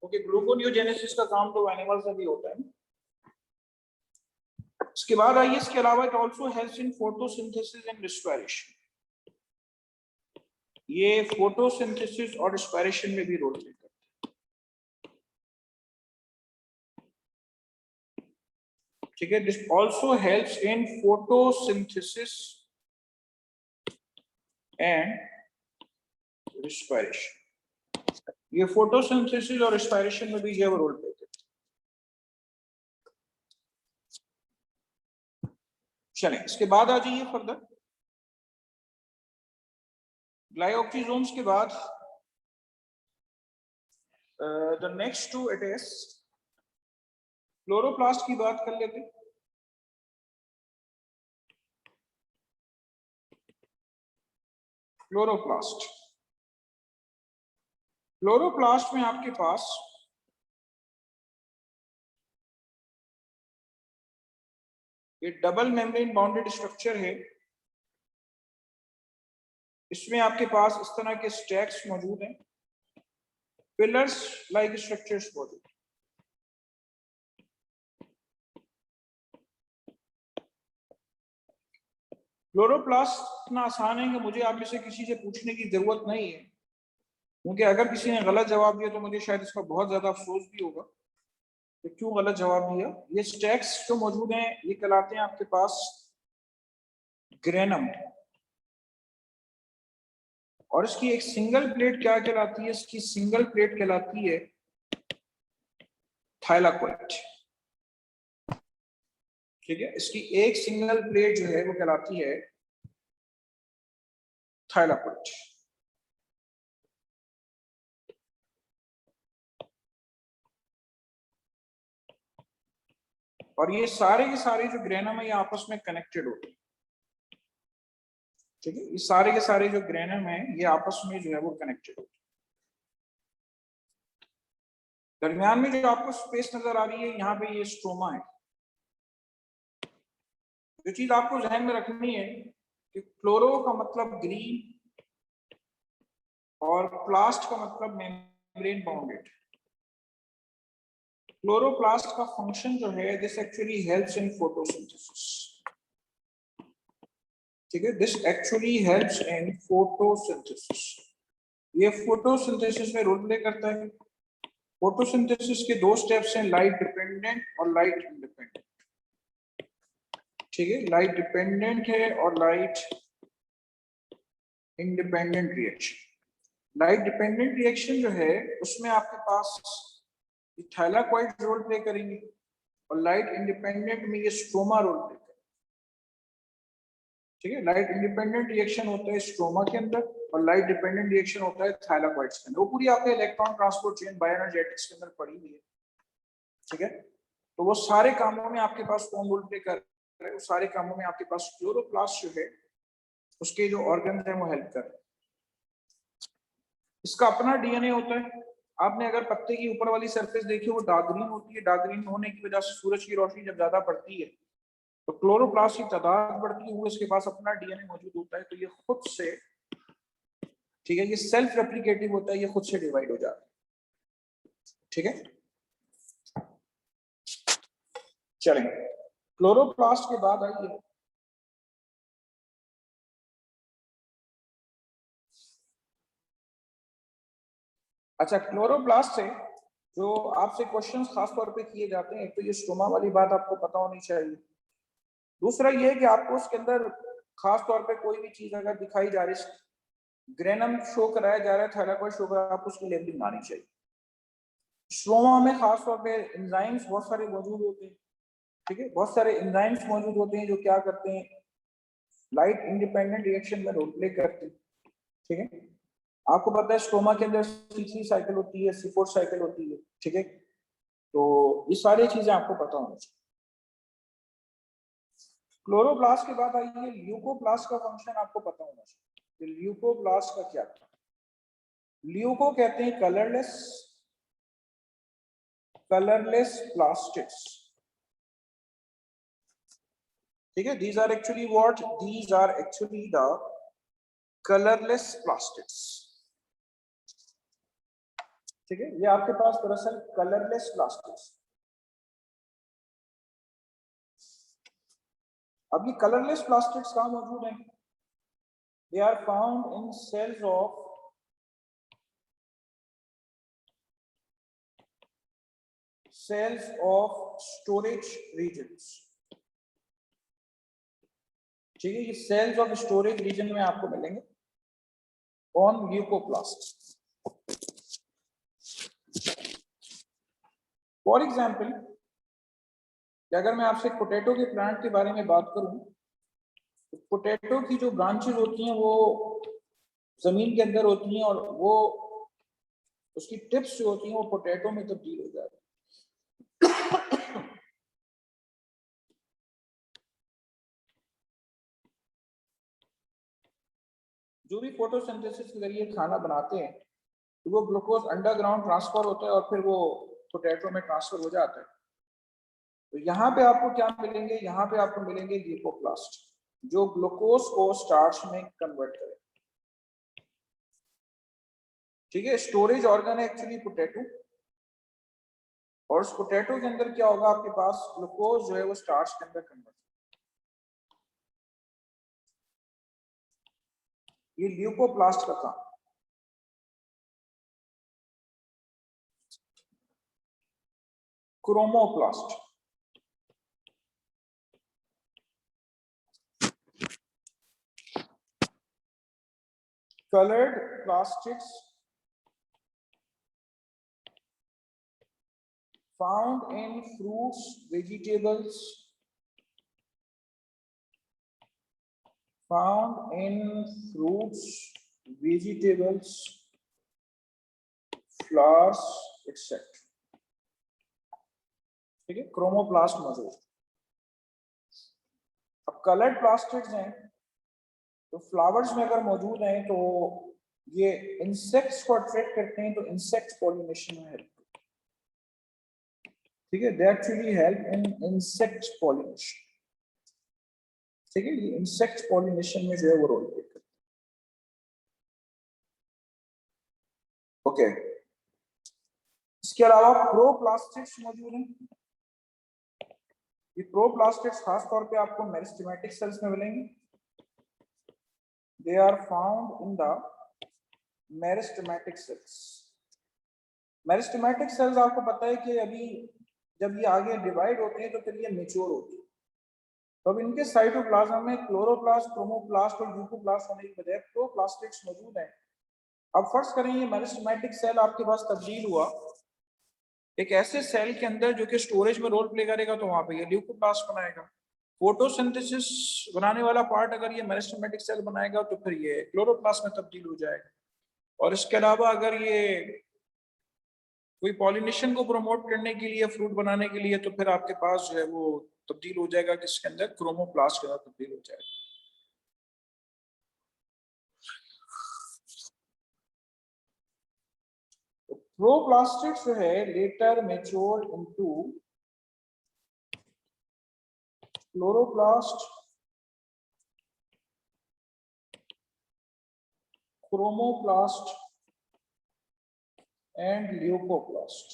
क्योंकि ग्लूकोनियोजेनेसिस का काम तो एनिमल्स में भी होता है। इसके बाद आइए, इसके अलावा it also helps in photosynthesis and respiration. ये फोटोसिंथेसिस और रेस्पिरेशन में भी रोल प्ले करता है, ठीक है। This also helps in photosynthesis and respiration. ये फोटोसिंथेसिस और रेस्पिरेशन में भी ये रोल प्ले करते हैं। चलें, इसके बाद आ जाइए फर्दर। ग्लाइऑक्सीसोम्स के बाद the next to it is chloroplast की बात कर लेते हैं। क्लोरोप्लास्ट, क्लोरोप्लास्ट में आपके पास ये डबल मेम्ब्रेन बाउंडेड स्ट्रक्चर है। इसमें आपके पास इस तरह के स्टैक्स मौजूद हैं, पिलर्स लाइक स्ट्रक्चर्स मौजूद। क्लोरोप्लास्ट इतना आसान है कि मुझे आप में से किसी से पूछने की जरूरत नहीं है क्योंकि अगर किसी ने गलत जवाब दिया तो मुझे शायद इसका बहुत ज्यादा अफसोस भी होगा कि क्यों गलत जवाब दिया। ये स्टैक्स जो मौजूद हैं ये कहलाते हैं आपके पास ग्रेनम, और इसकी एक सिंगल प्लेट क्या कहलाती है? इसकी सिंगल प्लेट कहलाती है थाइलाकोइड। ठीक है, इसकी एक सिंगल प्लेट जो है वो कहलाती है थाइलाकोइड। और ये सारे के सारे जो ग्रेनम है ये आपस में कनेक्टेड होते हैं। ठीक है, ये सारे के सारे जो ग्रेनम है ये आपस में जो है वो कनेक्टेड होते हैं। दरमियान में जो आपको स्पेस नजर आ रही है यहाँ पे ये स्ट्रोमा है। जो चीज आपको ध्यान में रखनी है कि क्लोरो का मतलब ग्रीन और प्लास्ट का मतलब मेम्ब्रेन बाउंडेड। क्लोरोप्लास्ट का फंक्शन जो है this actually helps in photosynthesis. ठीक है, this actually helps in photosynthesis. ये फोटोसिंथेसिस में रोल प्ले करता है। फोटोसिंथेसिस के दो स्टेप्स हैं, लाइट डिपेंडेंट और लाइट इंडिपेंडेंट। ठीक है, लाइट डिपेंडेंट है और light independent reaction. Light dependent reaction जो है उसमें आपके पास थाइलाकोइड रोल प्ले करेंगे और लाइट इंडिपेंडेंट में ये स्ट्रोमा रोल प्ले करेंगे। ठीक है, लाइट इंडिपेंडेंट रिएक्शन होता है स्ट्रोमा के अंदर और लाइट डिपेंडेंट रिएक्शन होता है थाइलाकोइड्स के अंदर। वो पूरी आपके इलेक्ट्रॉन ट्रांसपोर्ट चेन बायोएनर्जेटिक्स के अंदर पड़ी हुई है। ठीक है, तो वो सारे कामों में आपके पास कौन रोल प्ले कर रहे हैं? वो सारे कामों में आपके पास क्लोरोप्लास्ट जो है उसके जो ऑर्गन है वो हेल्प कर रहे हैं। इसका अपना डीएनए होता है। आपने अगर पत्ते की ऊपर वाली सरफेस देखी वो डार्क ग्रीन होती है। डार्क ग्रीन होने की वजह से सूरज की रोशनी जब ज्यादा पड़ती है तो क्लोरोप्लास्ट की तादाद बढ़ती है, वो इसके पास अपना डीएनए मौजूद होता है। तो ये खुद से, ठीक है, ये सेल्फ रेप्लिकेटिव होता है, ये खुद से डिवाइड हो जाता है। ठीक है, चलें क्लोरोप्लास्ट के बाद आइए अच्छा, क्लोरोप्लास्ट से जो आपसे क्वेश्चंस खास तौर पे किए जाते हैं, एक तो ये स्टोमा वाली बात आपको पता होनी चाहिए। दूसरा ये है कि आपको उसके अंदर खास तौर पे कोई भी चीज अगर दिखाई जा रही है, ग्रेनम शो कराया जा रहा है, थाइलाकोइड शो कर, आपको उसकी लेबलिंग आनी चाहिए। स्ट्रोमा में खास तौर पे एंजाइम्स बहुत सारे मौजूद होते हैं। ठीक है, बहुत सारे एंजाइम्स मौजूद होते हैं जो क्या करते हैं, लाइट इंडिपेंडेंट रिएक्शन में रोल प्ले करते हैं। ठीक है, आपको पता है स्ट्रोमा के अंदर C3 साइकिल होती है, C4 साइकिल होती है। ठीक है, तो ये सारी चीजें आपको पता होनी चाहिए। क्लोरोप्लास्ट के बाद आइए ल्यूकोप्लास्ट का फंक्शन आपको पता होना चाहिए। ल्यूकोप्लास्ट का क्या था? ल्यूको कहते हैं कलरलेस प्लास्टिड्स। ठीक है, these are actually what? These are actually the colorless plastids। ठीक है, ये आपके पास दरअसल कलरलेस प्लास्टिड्स। अब ये कलरलेस प्लास्टिड्स कहाँ मौजूद हैं? They are found in cells of storage regions। ठीक है, ये सेल्स ऑफ स्टोरेज रीजन में आपको मिलेंगे ऑन ल्यूकोप्लास्ट। फॉर एग्जाम्पल, अगर मैं आपसे पोटैटो के प्लांट के बारे में बात करूं तो पोटैटो की जो ब्रांचेस होती हैं वो जमीन के अंदर होती हैं और वो उसकी टिप्स जो होती हैं वो पोटैटो में तब्दील हो जाती है। जो भी फोटोसिंथेसिस के जरिए खाना बनाते हैं तो वो ग्लूकोज अंडरग्राउंड ट्रांसफर होता है और फिर वो पोटैटो में ट्रांसफर हो जाता है। तो यहाँ पे आपको क्या मिलेंगे? यहाँ पे आपको मिलेंगे ल्यूकोप्लास्ट जो ग्लूकोज को स्टार्च में कन्वर्ट करे। ठीक है, स्टोरेज ऑर्गन है एक्चुअली पोटैटो, और उस पोटैटो के अंदर क्या होगा, आपके पास ग्लूकोज जो है वो स्टार्च के अंदर कन्वर्ट। ये ल्यूकोप्लास्ट का काम। Chromoplast. Colored plastics found in fruits, vegetables, flowers, etc. ठीक है, क्रोमोप्लास्ट मौजूद। अब कलर्ड प्लास्टिक्स हैं तो फ्लावर्स में अगर मौजूद हैं तो ये इंसेक्ट्स को अट्रैक्ट करते हैं, तो इंसेक्ट पॉलिनेशन में हेल्प, ठीक है, they actually help in insect pollination. ठीक है, ये इंसेक्ट पॉलिनेशन में जो है वो रोल प्ले करते हैं। ओके, इसके अलावा प्रोप्लास्टिक्स मौजूद हैं। ये प्रोप्लास्टिक्स खास तौर पे आपको मेरिस्टेमेटिक सेल्स में मिलेंगे। They are found in the meristematic cells. Meristematic cells आपको पता है कि अभी जब ये आगे डिवाइड होते हैं तो फिर ये मैच्योर होते हैं, तो अब इनके साइटोप्लाज्म में क्लोरोप्लास्ट, क्रोमोप्लास्ट और ल्यूकोप्लास्ट होने की बजाय प्रोप्लास्टिक्स मौजूद हैं। अब फर्ज करें ये मेरिस्टेमेटिक सेल आपके पास तब्दील हुआ एक ऐसे सेल के अंदर जो कि स्टोरेज में रोल प्ले करेगा, तो वहां पे ये ल्यूकोप्लास्ट बनाएगा। फोटोसिंथेसिस बनाने वाला पार्ट अगर ये मेरिस्टेमेटिक सेल बनाएगा तो फिर ये क्लोरोप्लास्ट में तब्दील हो जाएगा। और इसके अलावा अगर ये कोई पॉलिनेशन को प्रमोट करने के लिए, फ्रूट बनाने के लिए, तो फिर आपके पास जो है वो तब्दील हो जाएगा किसके अंदर, क्रोमोप्लास्ट के अंदर तब्दील हो जाएगा। प्रोप्लास्टिक्स जो है later mature into chloroplast, chromoplast and leucoplast.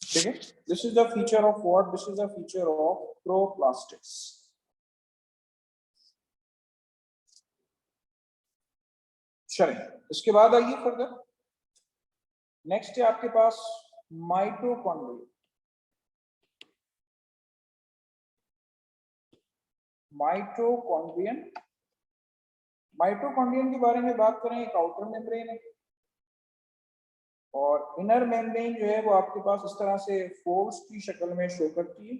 ठीक है, this is the feature of what? This is the feature of proplastics. चलिए इसके बाद आइए फर्दर। नेक्स्ट है आपके पास माइटोकॉन्ड्रिया। माइटोकॉन्ड्रियन के बारे में बात करें, एक आउटर मेम्ब्रेन है और इनर मेम्ब्रेन जो है वो आपके पास इस तरह से फोर्स की शक्ल में शो करती है।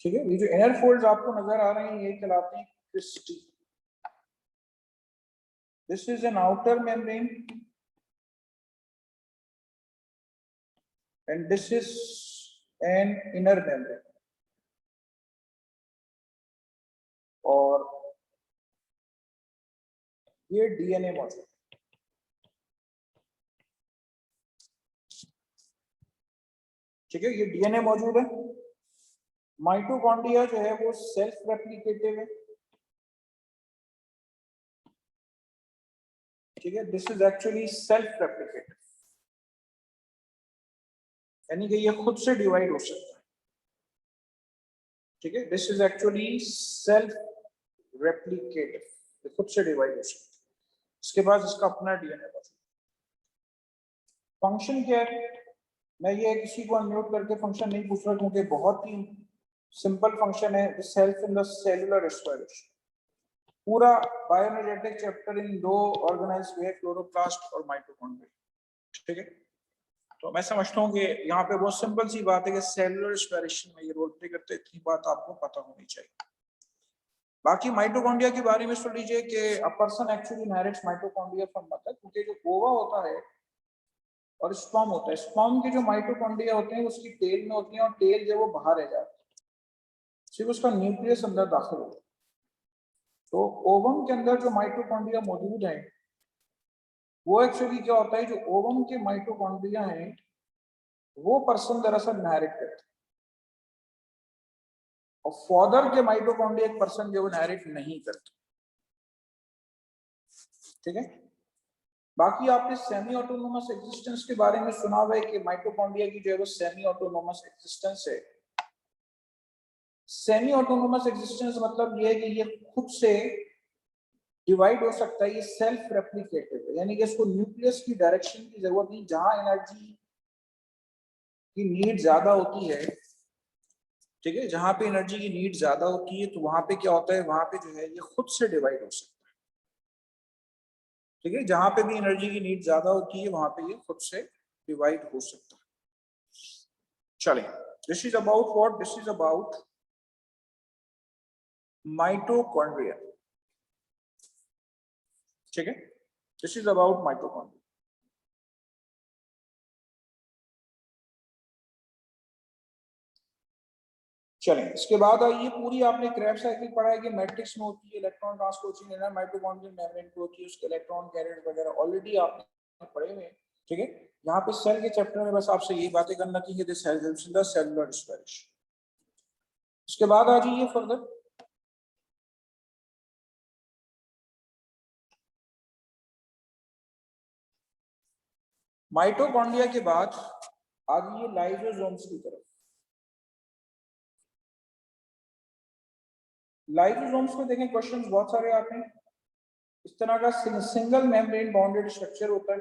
ठीक है, ये जो इनर फोल्ड्स आपको नजर आ रहे हैं ये कहलाते हैं cristae. This is an outer membrane and this is an inner membrane, और ये डीएनए मौजूद है। ठीक है, ये डीएनए मौजूद है। माइटोकॉन्ड्रिया जो है वो सेल्फ रेप्लिकेटिव है। ठीक है, this is actually self replicative, यानी कि ये खुद से डिवाइड हो सकता है। ठीक है, this is actually self replicative, ये खुद से डिवाइड हो सकता है। इसके बाद इसका अपना डीएनए मौजूद। फंक्शन क्या है, मैं ये किसी को अनम्यूट करके फंक्शन नहीं पूछ रहा क्योंकि बहुत ही सिंपल फंक्शन है। This help in the cellular respiration. पूरा बायोएनर्जेटिक चैप्टर इन दो ऑर्गेनाइज्ड वे, क्लोरोप्लास्ट और माइटोकॉन्ड्रिया। ठीक है, तो मैं समझता हूँ कि यहाँ पे बहुत सिंपल सी बात है कि सेलुलर रेस्पिरेशन में ये रोल प्ले करते, इतनी बात आपको पता होनी चाहिए। बाकी माइटोकॉन्ड्रिया के बारे में सुन लीजिए कि a person actually inherits mitochondria from mother, क्योंकि जो ओवा होता है और स्पर्म होता है, स्पर्म के जो माइटोकॉन्ड्रिया होते हैं उसकी टेल में होती है और टेल जो वो बाहर रह जाती है, सिर्फ उसका न्यूक्लियस अंदर दाखिल होता है। तो ओवम के अंदर जो माइटोकॉन्ड्रिया मौजूद है वो एक्चुअली क्या होता है, जो ओवम के माइटोकॉन्ड्रिया हैं वो पर्सन दरअसल इनहेरिट करते हैं, और फादर के माइटोकॉन्ड्रिया एक पर्सन जो इनहेरिट नहीं करते। ठीक है, बाकी आपने सेमी ऑटोनोमस एग्जिस्टेंस के बारे में सुना हुआ है कि माइटोकॉन्ड्रिया की जो है वो सेमी ऑटोनोमस एग्जिस्टेंस है। सेमी ऑटोनोमस एग्जिस्टेंस मतलब ये है कि ये खुद से डिवाइड हो सकता है, ये सेल्फ रेप्लिकेटिव है, यानी कि इसको न्यूक्लियस की डायरेक्शन की जरूरत नहीं। जहां एनर्जी की नीड ज्यादा होती है, ठीक है, जहां पे एनर्जी की नीड ज्यादा होती है तो वहां पे क्या होता है, वहां पे जो है ये खुद से डिवाइड हो सकता है, ठीक है। जहां पे भी एनर्जी की नीड ज्यादा होती है वहां पे ये खुद से डिवाइड हो सकता है। चलिए, this is about what, this is about mitochondria, ठीक है, दिस इज अबाउट माइटोकॉन्ड्रिया। चलें, इसके बाद ये पूरी आपने क्रेब्स साइकिल पढ़ा है कि मैट्रिक्स में होती है, electron transport inner mitochondrial membrane पे होती है, उसके इलेक्ट्रॉन कैरियर वगैरह ऑलरेडी आपने पढ़े हुए हैं, ठीक है। यहाँ पे सेल के चैप्टर में बस आपसे यही बातें करना थी कि this helps in the cellular respiration. इसके बाद आ जाइए फर्दर, माइटोकॉन्ड्रिया के बाद आ जाइए लाइसोसोम्स की तरफ। लाइसोसोम्स में देखें क्वेश्चंस बहुत सारे आते हैं। इस तरह का सिंगल मेम्ब्रेन बाउंडेड स्ट्रक्चर होता है,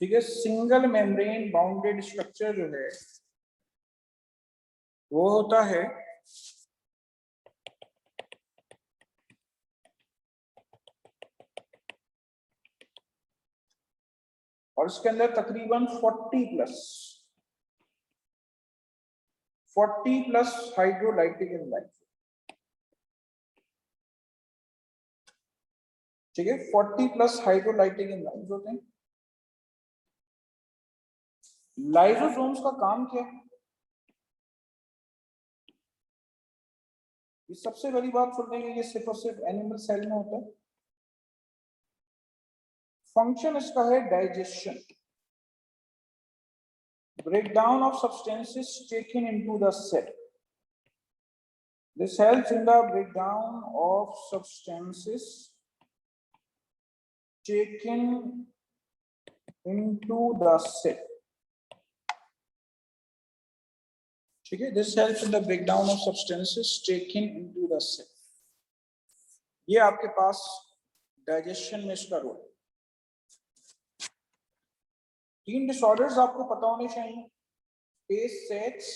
ठीक है। सिंगल मेम्ब्रेन बाउंडेड स्ट्रक्चर जो है वो होता है और इसके अंदर तकरीबन 40 प्लस हाइड्रोलाइटिक एंजाइम्स, ठीक है, 40 प्लस हाइड्रोलाइटिक एंजाइम्स होते हैं। लाइसोसोम्स का काम क्या है? ये सबसे बड़ी बात सुन लेंगे, ये सिर्फ और सिर्फ एनिमल सेल में होता है। फंक्शन इसका है digestion, breakdown of substances taken into the cell. This helps in the breakdown of substances taken into the cell. ठीक है, this helps in the breakdown of substances taken into the cell. ये आपके पास digestion में इसका role है। 3 disorders आपको पता होने चाहिए, Tay-Sachs,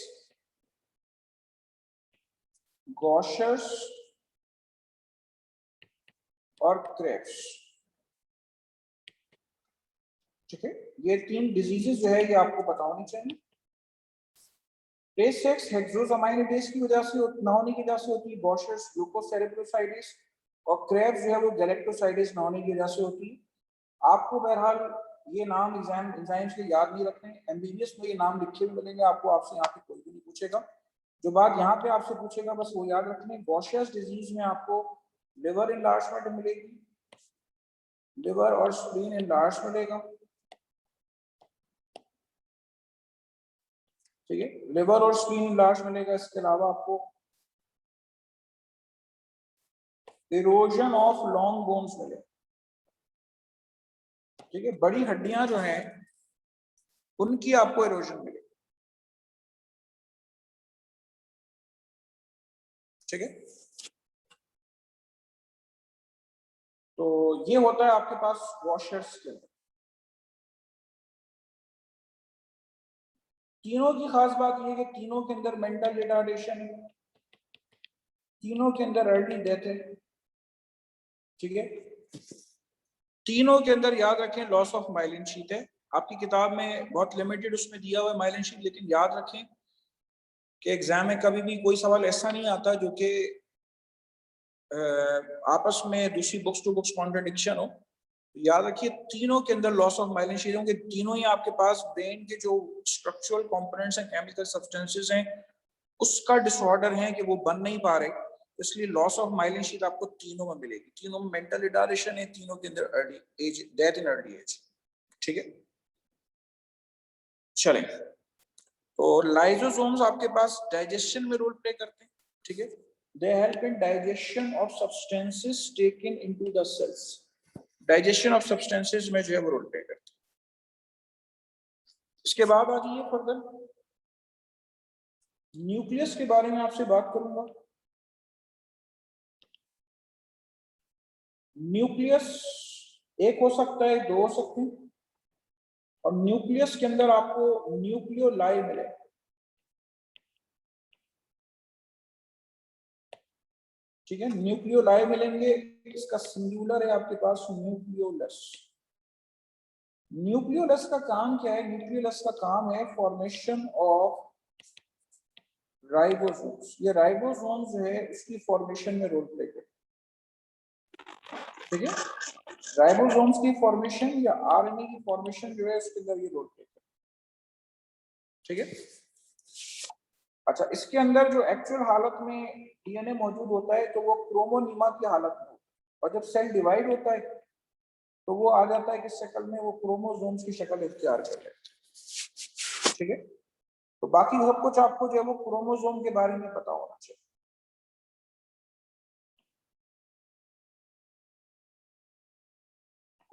गॉशर्स और क्रेब्स, ठीक है। ये 3 डिजीजेस जो है ये आपको पता होनी चाहिए। Tay-Sachs हेक्सोजामाइनेटेस की वजह से ना होने की वजह से होती है, गॉशर्स ग्लूकोसेरेब्रोसाइडेस और क्रेब्स जो है वो गैलेक्टोसाइडेस ना होने की वजह से होती है। आपको बहरहाल ये नाम एंजाइम्स के याद नहीं रखने, एमबीबीएस में ये नाम लिखे हुए मिलेंगे आपको, आपसे यहाँ पे कोई भी नहीं पूछेगा। जो बात यहाँ पे आपसे पूछेगा बस वो याद रखने। गॉशियस डिजीज में आपको लिवर इनलार्जमेंट मिलेगी, लिवर और स्प्लीन इनलार्ज मिलेगा, ठीक है, लिवर और स्प्लीन इनलार्ज मिलेगा। इसके अलावा आपको इरोजन ऑफ लॉन्ग बोन्स मिलेगा, ठीक है, बड़ी हड्डियां जो हैं उनकी आपको इरोजन मिलेगी, ठीक है। तो ये होता है आपके पास वॉशर्स के अंदर। तीनों की खास बात ये है कि तीनों के अंदर मेंटल रिटार्डेशन है, तीनों के अंदर अर्ली डेथ है, ठीक है। तीनों के अंदर याद रखें लॉस ऑफ माइलिन शीट है। आपकी किताब में बहुत लिमिटेड उसमें दिया हुआ है माइलिन शीट, लेकिन याद रखें कि एग्जाम में कभी भी कोई सवाल ऐसा नहीं आता जो कि आपस में दूसरी बुक्स टू बुक्स कॉन्ट्रडिक्शन हो। याद रखिए तीनों के अंदर लॉस ऑफ माइलिन शीट होंगे, तीनों ही आपके पास ब्रेन के जो स्ट्रक्चरल कंपोनेंट्स हैं, केमिकल सब्सटेंसेस हैं, उसका डिसऑर्डर है कि वो बन नहीं पा रहे, इसलिए लॉस ऑफ माइलिन शीट आपको तीनों में मिलेगी। तीनों में मेंटल रिटार्डेशन है, तीनों के अंदर early age, death in early age, ठीक है। चलें, तो लाइसोसोम्स आपके पास डाइजेशन में रोल प्ले करते हैं, ठीक है। They help in digestion of substances taken into the cells. Digestion of substances में जो है वो रोल प्ले करते हैं। इसके बाद आ जाइए फर्दर, न्यूक्लियस के बारे में आपसे बात करूंगा। न्यूक्लियस एक हो सकता है, दो हो सकते हैं, और न्यूक्लियस के अंदर आपको न्यूक्लियोलाई मिले। ठीक है, न्यूक्लियोलाई मिलेंगे। इसका सिंगुलर है आपके पास न्यूक्लियोलस। न्यूक्लियोलस का काम क्या है? न्यूक्लियोलस का काम है फॉर्मेशन ऑफ राइबोसोम्स। ये राइबोसोम जो है उसकी फॉर्मेशन में रोल प्ले करते हैं। ठीक है, राइबोसोम्स की फॉर्मेशन या आरएनए की फॉर्मेशन जो है उसके अंदर ये रोल प्ले करते हैं। ठीक है, अच्छा, इसके अंदर जो एक्चुअल हालत में डीएनए मौजूद होता है तो वो क्रोमोनीमा की हालत में होता है, और जब सेल डिवाइड होता है तो वो आ जाता है किस शक्ल में? वो क्रोमोसोम्स की शक्ल इख्तियार कर लेता है। ठीक है, तो बाकी सब कुछ आपको जो है वो क्रोमोसोम के बारे में पता होना चाहिए।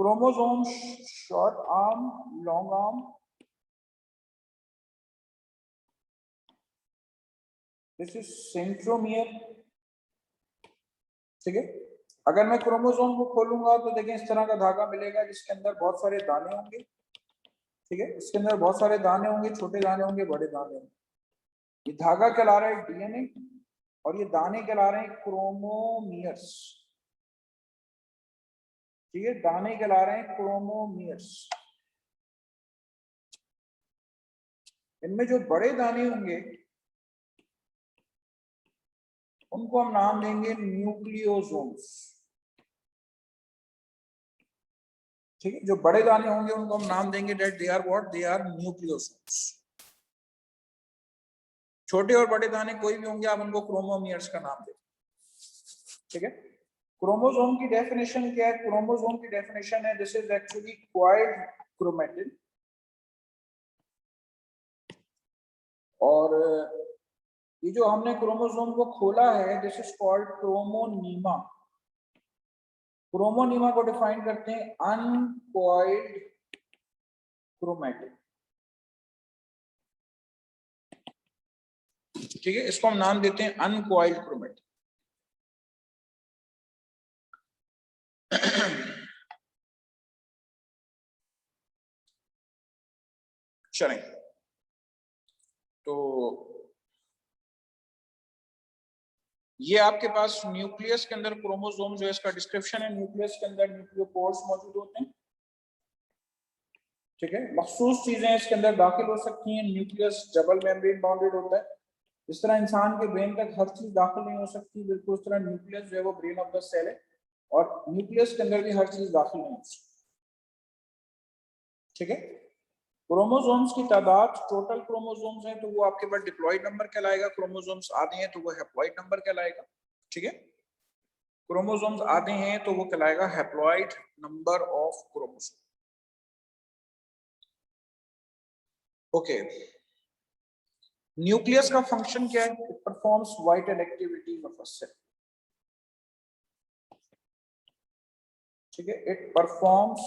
Chromosome short arm, long arm, this is centromere. ठीक है, अगर मैं क्रोमोसोम को खोलूंगा तो देखें इस तरह का धागा मिलेगा जिसके अंदर बहुत सारे दाने होंगे। ठीक है, इसके अंदर बहुत सारे दाने होंगे, छोटे दाने होंगे, बड़े दाने होंगे। ये धागा कहला रहा है डीएनए और ये दाने कहला रहे हैं क्रोमोमियर्स। ठीक है, दाने कहला रहे हैं क्रोमोमियर्स। इनमें जो बड़े दाने होंगे उनको हम नाम देंगे न्यूक्लियोसोम्स। ठीक है, जो बड़े दाने होंगे उनको हम नाम देंगे that they are what? They are nucleosomes. छोटे और बड़े दाने कोई भी होंगे आप उनको क्रोमोमियर्स का नाम दें। ठीक है, क्रोमोसोम की डेफिनेशन क्या है? क्रोमोसोम की डेफिनेशन है दिस इज एक्चुअली क्वाइड क्रोमेटिन, और ये जो हमने क्रोमोसोम को खोला है दिस इज कॉल्ड क्रोमोनीमा। क्रोमोनीमा को डिफाइन करते हैं अनकॉइल्ड क्रोमेटिन। ठीक है, इसको हम नाम देते हैं अनकॉइल्ड क्रोमेटिन। चलें, तो ये आपके पास न्यूक्लियस के अंदर क्रोमोसोम जो है इसका डिस्क्रिप्शन है। न्यूक्लियस के अंदर न्यूक्लियोपोर्स मौजूद होते हैं। ठीक है, मखसूस चीजें इसके अंदर दाखिल हो सकती हैं। न्यूक्लियस डबल मेम्ब्रेन बाउंडेड होता है। जिस तरह इंसान के ब्रेन तक हर चीज दाखिल नहीं हो सकती, बिल्कुल उस तरह न्यूक्लियस जो है वो ब्रेन ऑफ द सेल है, और न्यूक्लियस के अंदर भी हर चीज दाखिल नहीं हो सकती। ठीक है, क्रोमोसोम्स की तादाद, टोटल क्रोमोसोम्स हैं तो वो आपके पास डिप्लॉइड नंबर कहलाएगा। क्रोमोसोम्स आधे हैं तो वो हैप्लॉइड नंबर कहलाएगा। ठीक है, क्रोमोसोम्स आधे हैं तो वो कहलाएगा haploid number of chromosome. Okay, nucleus का फंक्शन क्या है? It performs vital activities of a cell. ठीक है, it performs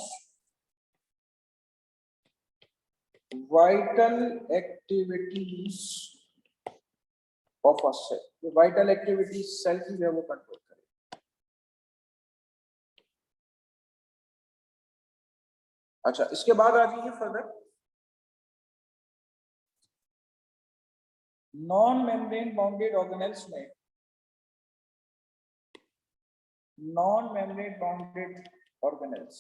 vital activities of a cell. Vital activities cell की जो है वो कंट्रोल करेगी। अच्छा, इसके बाद आ जाइए further, non membrane bounded organelles में, नॉन मेम्ब्रेन बाउंडेड ऑर्गेनेल्स,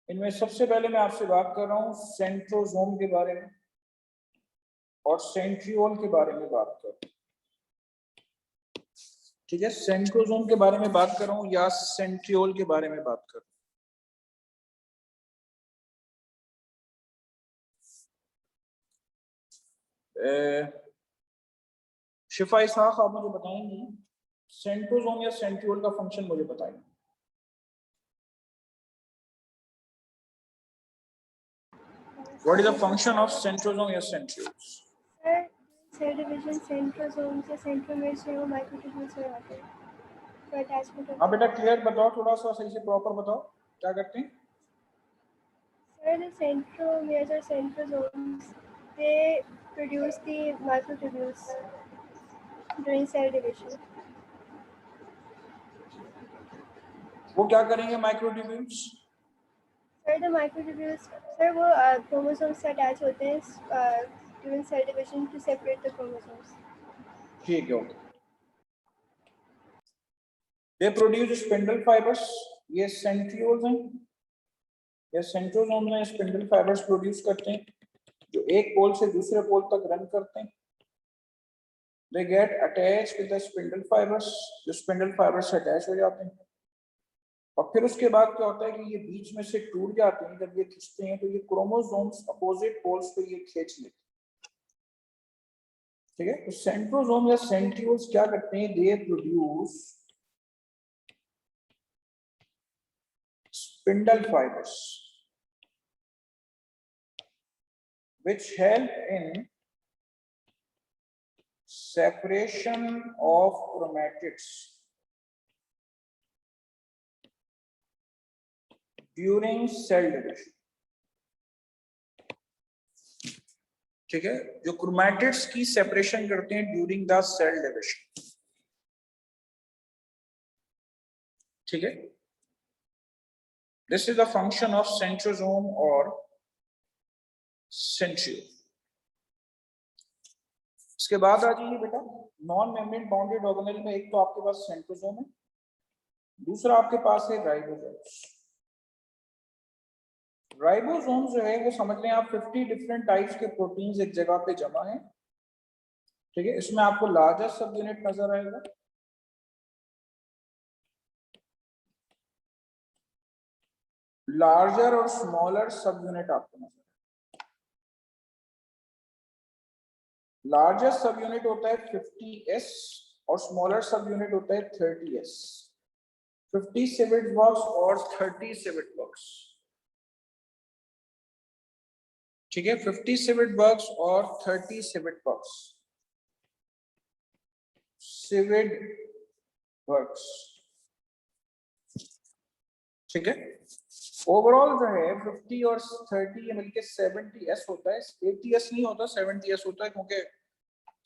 इनमें सबसे पहले मैं आपसे बात कर रहा हूं सेंट्रोसोम के बारे में और सेंट्रियोल के बारे में बात कर रहा हूं। ठीक है, सेंट्रोसोम के बारे में बात कर रहा हूं या सेंट्रियोल के बारे में बात कर रहा हूं? शिफा इसाक आप मुझे बताएंगी सेंट्रोसोम या सेंट्रियोल का फंक्शन मुझे बताएंगे। What is the function of centrosome या centrioles? Sir cell division centrosome से सेंट्रोमेर्स में वो माइक्रोट्यूब्यूल्स में आते हैं तो अटैचमेंट। हाँ बेटा, क्लियर बताओ, थोड़ा सा सही से प्रॉपर बताओ क्या करते हैं। Sir, the centromeres or centrosomes, they produce the microtubules during cell division. वो क्या करेंगे microtubules? Sir, the microtubules, sir, वो chromosomes से attach होते हैं during cell division to separate the chromosomes. ठीक है, okay. They produce spindle fibres, ये सेंट्रियोल्स हैं, ये सेंट्रोसोम्स हैं, स्पिंडल फाइबर्स प्रोड्यूस करते हैं जो एक पोल से दूसरे पोल तक रन करते हैं। They get attached with the spindle fibres, जो स्पिंडल फाइबर्स से अटैच हो जाते हैं, और फिर उसके बाद क्या होता है कि ये बीच में से टूट जाते हैं। जब ये खींचते हैं तो ये क्रोमोसोम्स अपोजिट पोल्स पे ये खींच लेते हैं, ठीक है। तो सेंट्रोसोम या सेंट्रियोल्स क्या करते हैं? They produce spindle fibers which help in separation of chromatids during cell division, ठीक है, जो क्रोमैटिड्स की सेपरेशन करते हैं ड्यूरिंग द सेल डिविजन, ठीक है। This is the function of centrosome or centriole. इसके बाद आ जाइए बेटा, नॉन मेम्ब्रेन बाउंडेड ऑर्गेनेल में एक तो आपके पास सेंट्रोसोम है, दूसरा आपके पास है राइबोसोम्स। राइबोसोम जो है वो समझ लें आप 50 डिफरेंट टाइप्स के प्रोटीन्स एक जगह पे जमा हैं, ठीक है। इसमें आपको लार्जेस्ट सब यूनिट नजर आएगा, लार्जर और स्मॉलर सब यूनिट आपको नजर आएगा। लार्जेस्ट सब यूनिट होता है 50s और स्मॉलर सब यूनिट होता है 30s। 50 सिविट बॉक्स और 30 सिविट बॉक्स, ठीक है। 50 सिविट बॉक्स और 30 सिविट बॉक्स, सिविड वर्क्स, ठीक है। ओवरऑल जो है 50 और 30 ये मिलके 70s होता है। 80s नहीं होता, 70s होता है, क्योंकि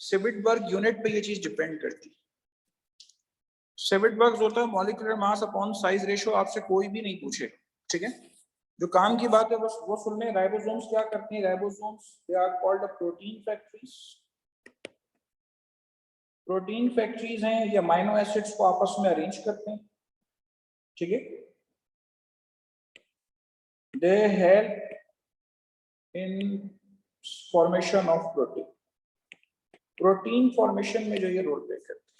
सिविटबर्ग यूनिट पे ये चीज डिपेंड करती है। सिविटबर्ग होता है molecular mass upon size ratio, आपसे कोई भी नहीं पूछे, ठीक है। जो काम की बात है बस वो सुन लें। राइबोसोम्स क्या करते हैं? Ribosomes they are called protein factories. Protein factories हैं, ये अमीनो एसिड्स को आपस में अरेंज करते हैं, ठीक है। They help in formation of protein, protein formation में जो ये रोल प्ले करते हैं।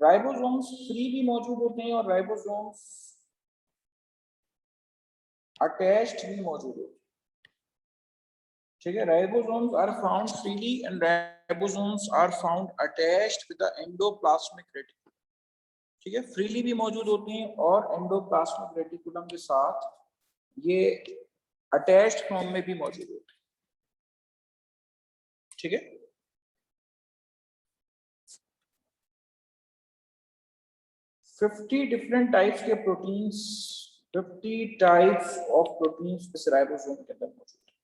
राइबोसोम्स फ्री भी मौजूद होते हैं और राइबोसोम्स अटैच्ड भी मौजूद होते हैं, ठीक है। Ribosomes are found freely and ribosomes are found attached with the endoplasmic reticulum, ठीक है। फ्रीली भी मौजूद होते हैं और एंडोप्लाज्मिक रेटिकुलम के साथ ये अटैच्ड फॉर्म में भी मौजूद होते हैं, ठीक है। फिफ्टी डिफरेंट टाइप्स के प्रोटीन्स, 50 टाइप्स ऑफ प्रोटीन्स इस राइबोसोम के अंदर मौजूद है।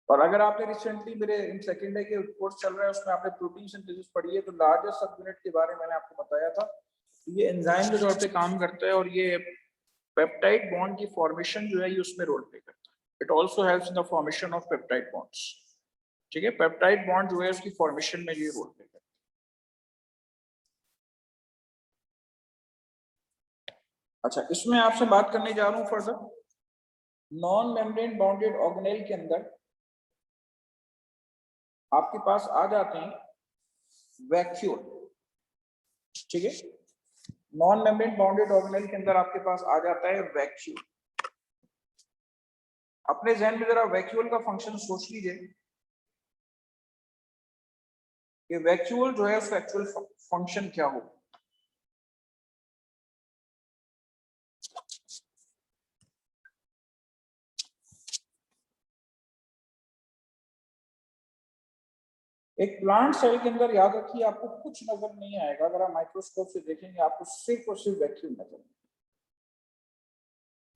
और अगर आपने रिसेंटली मेरे सेकेंड डे के कोर्स चल रहा है उसमें आपने प्रोटीन सिंथेसिस पढ़ी है, तो लार्जेस्ट सब यूनिट के बारे में मैंने आपको बताया था। ये एंजाइम के तौर पे काम करता है और ये पेप्टाइड बॉन्ड की फॉर्मेशन जो है ये उसमें रोल प्ले करता है। It also helps in the formation of peptide bonds, ठीक है। पेप्टाइड बॉन्ड जो है उसकी फॉर्मेशन में ये रोल प्ले करता है। अच्छा, इसमें आपसे बात करने जा रहा हूं further. Non membrane bounded organelle के अंदर आपके पास आ जाते हैं वैक्यूल, ठीक है। नॉन मेम्ब्रेन बाउंडेड ऑर्गेनेल के अंदर आपके पास आ जाता है वैक्यूल। अपने जहन में जरा वैक्यूल का फंक्शन सोच लीजिए कि वैक्यूल जो है उसका एक्चुअल फंक्शन क्या हो। एक प्लांट सेल के अंदर याद रखिए आपको कुछ नजर नहीं आएगा, अगर आप माइक्रोस्कोप से देखेंगे आपको सिर्फ और सिर्फ वैक्यूम नजर आएगा।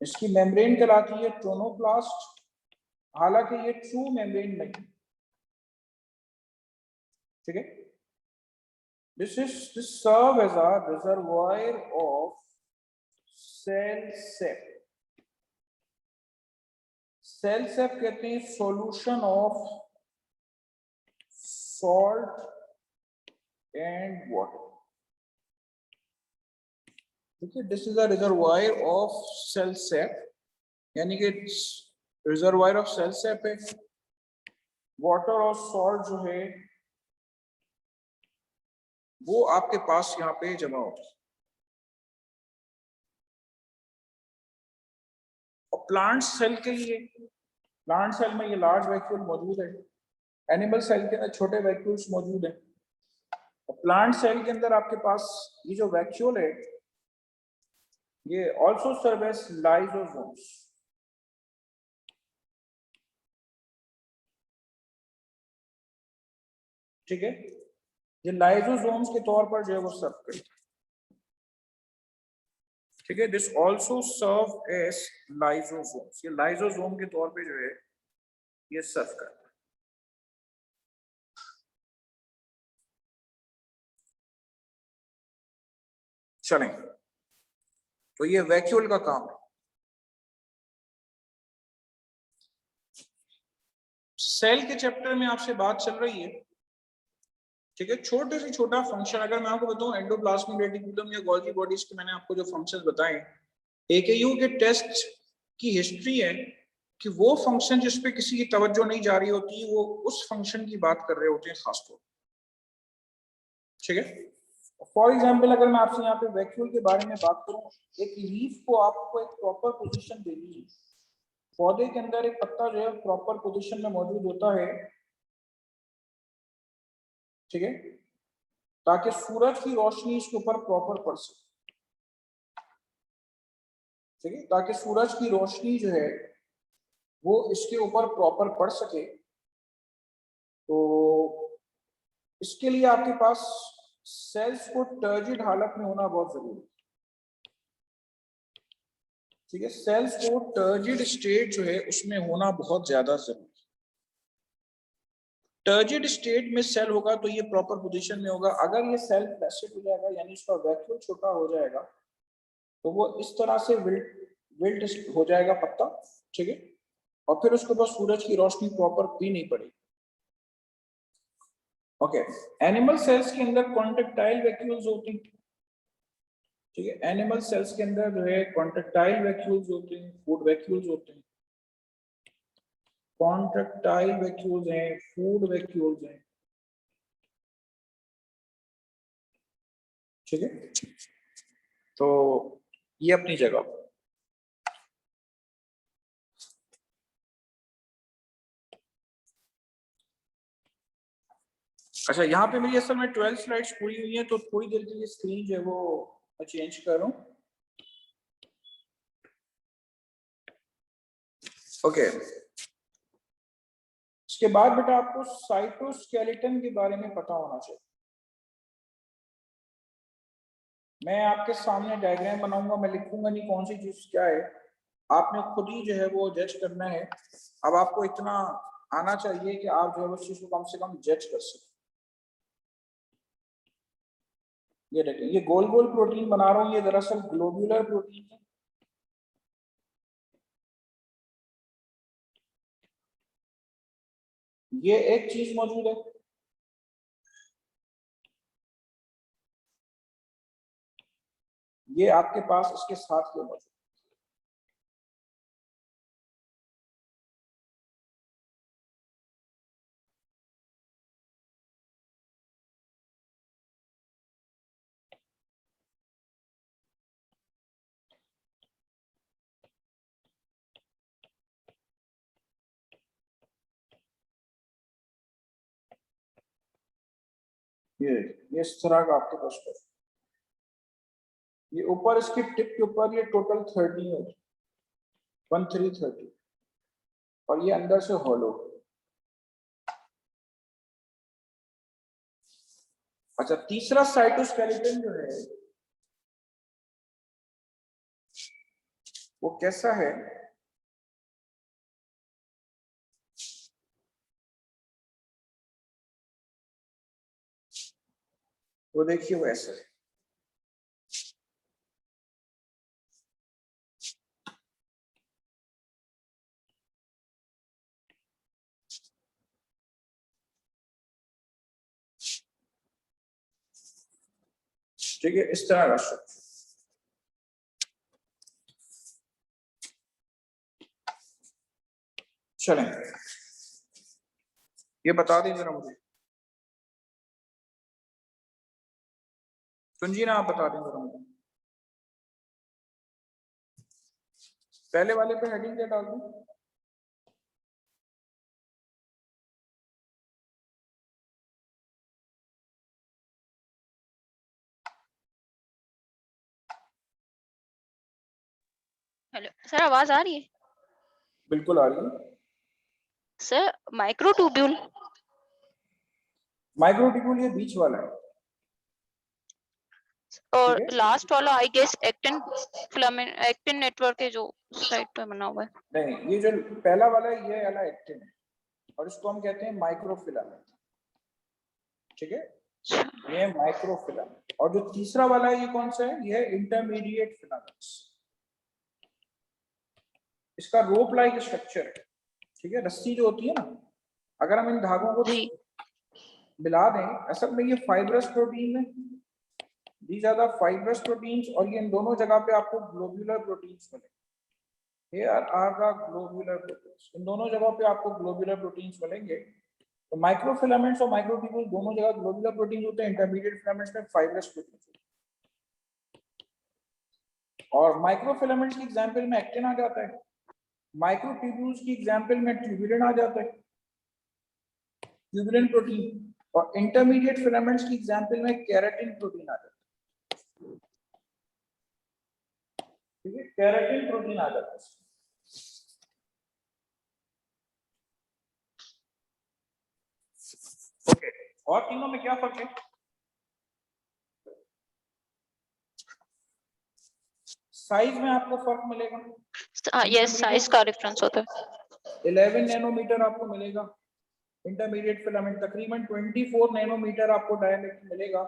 इसकी मेम्ब्रेन कहलाती है टोनोप्लास्ट, हालांकि ये ट्रू मेम्ब्रेन नहीं, ठीक है। This serve as a reservoir of cell sap. Cell sap कहते हैं solution of salt and water. Okay, this is a reservoir of cell sap, यानी कि reservoir of cell sap है। water और salt जो है वो आपके पास यहाँ पे जमा होती है। और प्लांट सेल के लिए, प्लांट सेल में ये लार्ज वैक्यूल मौजूद है, एनिमल सेल के अंदर छोटे वैक्यूल्स मौजूद हैं। और प्लांट सेल के अंदर आपके पास ये जो वैक्यूल है ये ऑल्सो सर्व एज लाइसोसोम्स, ठीक है। ये लाइसोसोम्स के तौर पर जो है वो सर्व करते हैं, ठीक है। This also serve as lysosomes, ये लाइसोसोम के तौर पे जो है ये सर्व करता है। चलें, तो ये वैक्यूल का काम है। सेल के चैप्टर में आपसे बात चल रही है, ठीक है। छोटे से छोटा फंक्शन अगर मैं आपको बताऊं, एंडोप्लाज्मिक रेटिकुलम या गोल्गी बॉडीज के मैंने आपको जो फंक्शंस बताए, एकेयू के टेस्ट की हिस्ट्री है कि वो फंक्शन जिस पे किसी की तवज्जो नहीं जा रही होती वो उस फंक्शन की बात कर रहे होते हैं खासतौर, ठीक है। फॉर एग्जाम्पल अगर मैं आपसे यहाँ पे वैक्यूल के बारे में बात करूं, एक लीफ को आपको एक प्रॉपर पोजीशन देनी है। पौधे के अंदर एक पत्ता जो है प्रॉपर पोजीशन में मौजूद होता है, ठीक है, ताकि सूरज की रोशनी इसके ऊपर प्रॉपर पड़ सके, ठीक है, ताकि सूरज की रोशनी जो है वो इसके ऊपर प्रॉपर पड़ सके। तो इसके लिए आपके पास सेल्स को टर्जिड हालत में होना बहुत जरूरी है, ठीक है। सेल्स को टर्जिड स्टेट जो है उसमें होना बहुत ज्यादा जरूरी है। टर्जिड स्टेट में सेल होगा तो ये प्रॉपर पोजीशन में होगा। अगर ये सेल फ्लैसिड हो जाएगा यानी इसका वैक्यूल छोटा हो जाएगा तो वो इस तरह से विल्ट हो जाएगा पत्ता, ठीक है, और फिर उसके बाद सूरज की रोशनी प्रॉपर भी नहीं पड़ेगी। ओके, एनिमल सेल्स के अंदर कॉन्ट्रेक्टाइल वैक्यूल्स होते हैं, ठीक है। एनिमल सेल्स के अंदर जो है कॉन्ट्रेक्टाइल वैक्यूल्स होते हैं, फूड वैक्यूल्स होते हैं। कॉन्ट्रेक्टाइल वैक्यूल्स हैं, फूड वैक्यूल्स हैं, ठीक है। तो ये अपनी जगह। अच्छा, यहाँ पे मेरी असल में 12 स्लाइड्स पूरी हुई हैं, तो थोड़ी देर के लिए स्क्रीन जो है वो मैं चेंज कर रहा हूँ। ओके, इसके बाद बेटा आपको साइटोस्केलेटन के बारे में पता होना चाहिए। मैं आपके सामने डायग्राम बनाऊंगा, मैं लिखूंगा नहीं कौन सी चीज क्या है, आपने खुद ही जो है वो जज करना है। अब आपको इतना आना चाहिए कि आप जो है उस चीज को कम से कम जज कर सकें। ये देखिए, ये गोल गोल प्रोटीन बना रहा हूँ, ये दरअसल ग्लोब्यूलर प्रोटीन है। ये एक चीज मौजूद है, ये आपके पास इसके साथ ये मौजूद ये इस तरह का आपके पास है। ये ऊपर इसके टिप के ऊपर ये टोटल 30 है, 1330, और ये अंदर से हॉलो। अच्छा, तीसरा साइटोस्केलेटन जो है वो कैसा है, वो देखिए वो ऐसा है। ठीक है, इस तरह का स्ट्रक्चर। चलें, ये बता दें जरा मुझे, सुनिए ना, आप बता दें जरा मुझे, पहले वाले पे हेडिंग क्या डाल दूं? हेलो सर, आवाज आ रही है? बिल्कुल आ रही है। सर माइक्रोट्यूब्यूल, माइक्रोट्यूब्यूल ये बीच वाला है। और ठीक है? लास्ट वाला I guess actin filament, actin network है जो साइड पे बना हुआ है। नहीं, ये जो पहला वाला है ये वाला एक्टिन है, और इसको हम कहते हैं माइक्रोफिलामेंट। ठीक है, ये माइक्रोफिलामेंट। और जो तीसरा वाला है ये कौन सा है? ये इंटरमीडिएट फिलामेंट्स। इसका रोप लाइक स्ट्रक्चर है। ठीक है, रस्सी जो होती है ना, अगर हम इन धागों को जी मिला दें, असल में ये फाइब्रस प्रोटीन है, these are the fibrous proteins, और ये इन दोनों जगह पे आपको ग्लोब्यूलर प्रोटीन्स मिलेंगे। Here are the globular proteins, इन दोनों जगह पे आपको ग्लोब्यूलर प्रोटीन्स मिलेंगे। तो माइक्रोफिलामेंट्स और माइक्रोट्यूब्यूल दोनों जगह ग्लोब्यूलर प्रोटीन होते हैं, इंटरमीडिएट फिलामेंट्स में फाइब्रस प्रोटीन्स होते हैं। और माइक्रोफिलामेंट्स की एग्जांपल में एक्टिन आ जाता है, माइक्रोट्यूब्यूल्स की एग्जांपल में ट्यूबुलिन आ जाता है, ट्यूबुलिन प्रोटीन। और इंटरमीडिएट फिलामेंट्स की एग्जांपल में केराटिन प्रोटीन आ जाता है। ठीक है, केराटिन प्रोटीन आ जाता है। ओके, और तीनों में क्या फर्क है? साइज में आपको फर्क मिलेगा। यस, साइज का डिफरेंस होता है। 11 नैनोमीटर आपको मिलेगा इंटरमीडिएट फिलामेंट, तकरीबन 24 नैनोमीटर आपको डायमीटर मिलेगा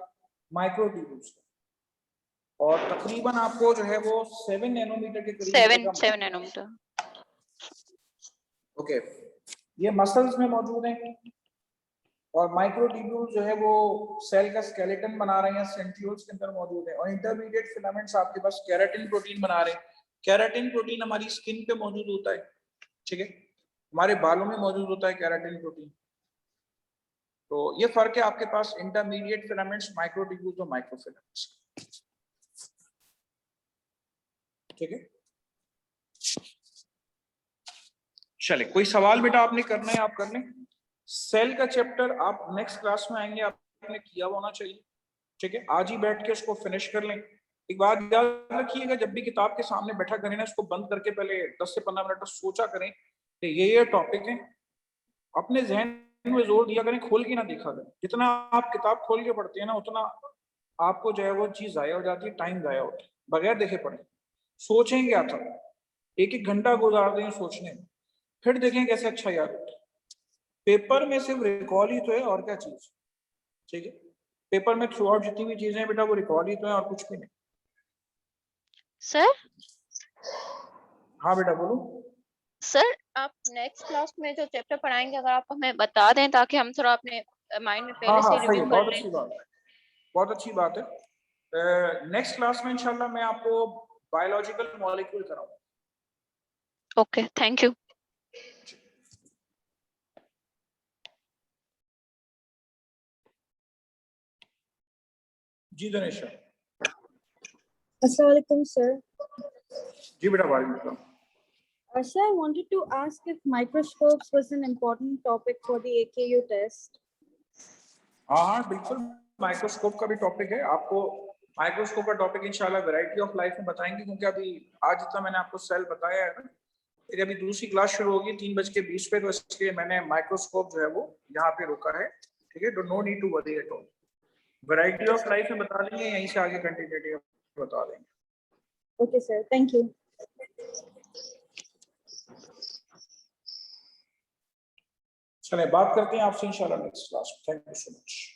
माइक्रोट्यूब्यूल्स का, और तकरीबन आपको जो है वो 7 नैनोमीटर के करीब मिलेगा। 7 नैनोमीटर। ओके, ये मसल्स में मौजूद हैं, और माइक्रोट्यूब्यूल जो है वो सेल का स्केलेटन बना रहे हैं, सेंट्रियोल्स के अंदर मौजूद है। और इंटरमीडिएट फिलामेंट्स आपके पास केराटिन प्रोटीन बना रहे हैं। केराटिन प्रोटीन हमारी स्किन पे मौजूद होता है। ठीक है, हमारे बालों में मौजूद होता है केराटिन प्रोटीन। तो ये फर्क है आपके पास इंटरमीडिएट फिलामेंट्स, माइक्रोट्यूब्यूल्स और माइक्रोफिलामेंट्स। ठीक है, चले, कोई सवाल बेटा आपने करना है आप कर लें। सेल का चैप्टर आप नेक्स्ट क्लास में आएंगे, आपने किया होना चाहिए। ठीक है, आज ही बैठ के उसको फिनिश कर लें। एक बात याद रखिएगा, जब भी किताब के सामने बैठा करें ना, इसको बंद करके पहले 10 से 15 मिनट सोचा करें कि ये टॉपिक है, अपने जहन में जोर दिया करें, खोल के ना देखा करें। जितना आप किताब खोल के पढ़ते हैं ना, उतना आपको जो है वो चीज जाया हो जाती है, टाइम जाया होता है। बगैर देखे पढ़े, सोचें क्या था, एक एक घंटा गुजार दें सोचने में, फिर देखें कैसे अच्छा याद होता है। पेपर में सिर्फ रिकॉल ही तो है, और क्या चीज। ठीक है, पेपर में थ्रू आउट जितनी भी चीजें हैं बेटा, वो रिकॉल ही तो है, और कुछ भी नहीं। सर हाँ बेटा बोलो। सर, आप नेक्स्ट क्लास में जो चैप्टर पढ़ाएंगे अगर आप हमें बता दें, ताकि हम थोड़ा अपने माइंड में पहले से सही रिव्यू है, कर बहुत लें। अच्छी बात है, बहुत अच्छी बात है। नेक्स्ट क्लास में इंशाल्लाह मैं आपको बायोलॉजिकल मॉलिक्यूल कराऊंगा। Okay, thank you. जी दिनेश Assalamualaikum, sir. जी बेटा, वालेकुम। Sir, I wanted to ask if microscopes was an important topic for the AKU test. हाँ हाँ बिल्कुल, माइक्रोस्कोप का भी टॉपिक है। आपको माइक्रोस्कोप का टॉपिक इंशाल्लाह वैरायटी ऑफ लाइफ में बताएंगे, क्योंकि अभी आज जितना मैंने आपको सेल बताया है ना, फिर अभी दूसरी क्लास शुरू होगी 3:20 पे, तो इसलिए मैंने माइक्रोस्कोप जो है वो यहाँ पे रोका है। ठीक है, no need to worry at all. Variety of life में बता देंगे, यहीं से आगे कंटिन्यूटी बता देंगे। Okay, sir. Thank you. चलें बात करते हैं आपसे इंशाल्लाह नेक्स्ट क्लास में। Thank you so much.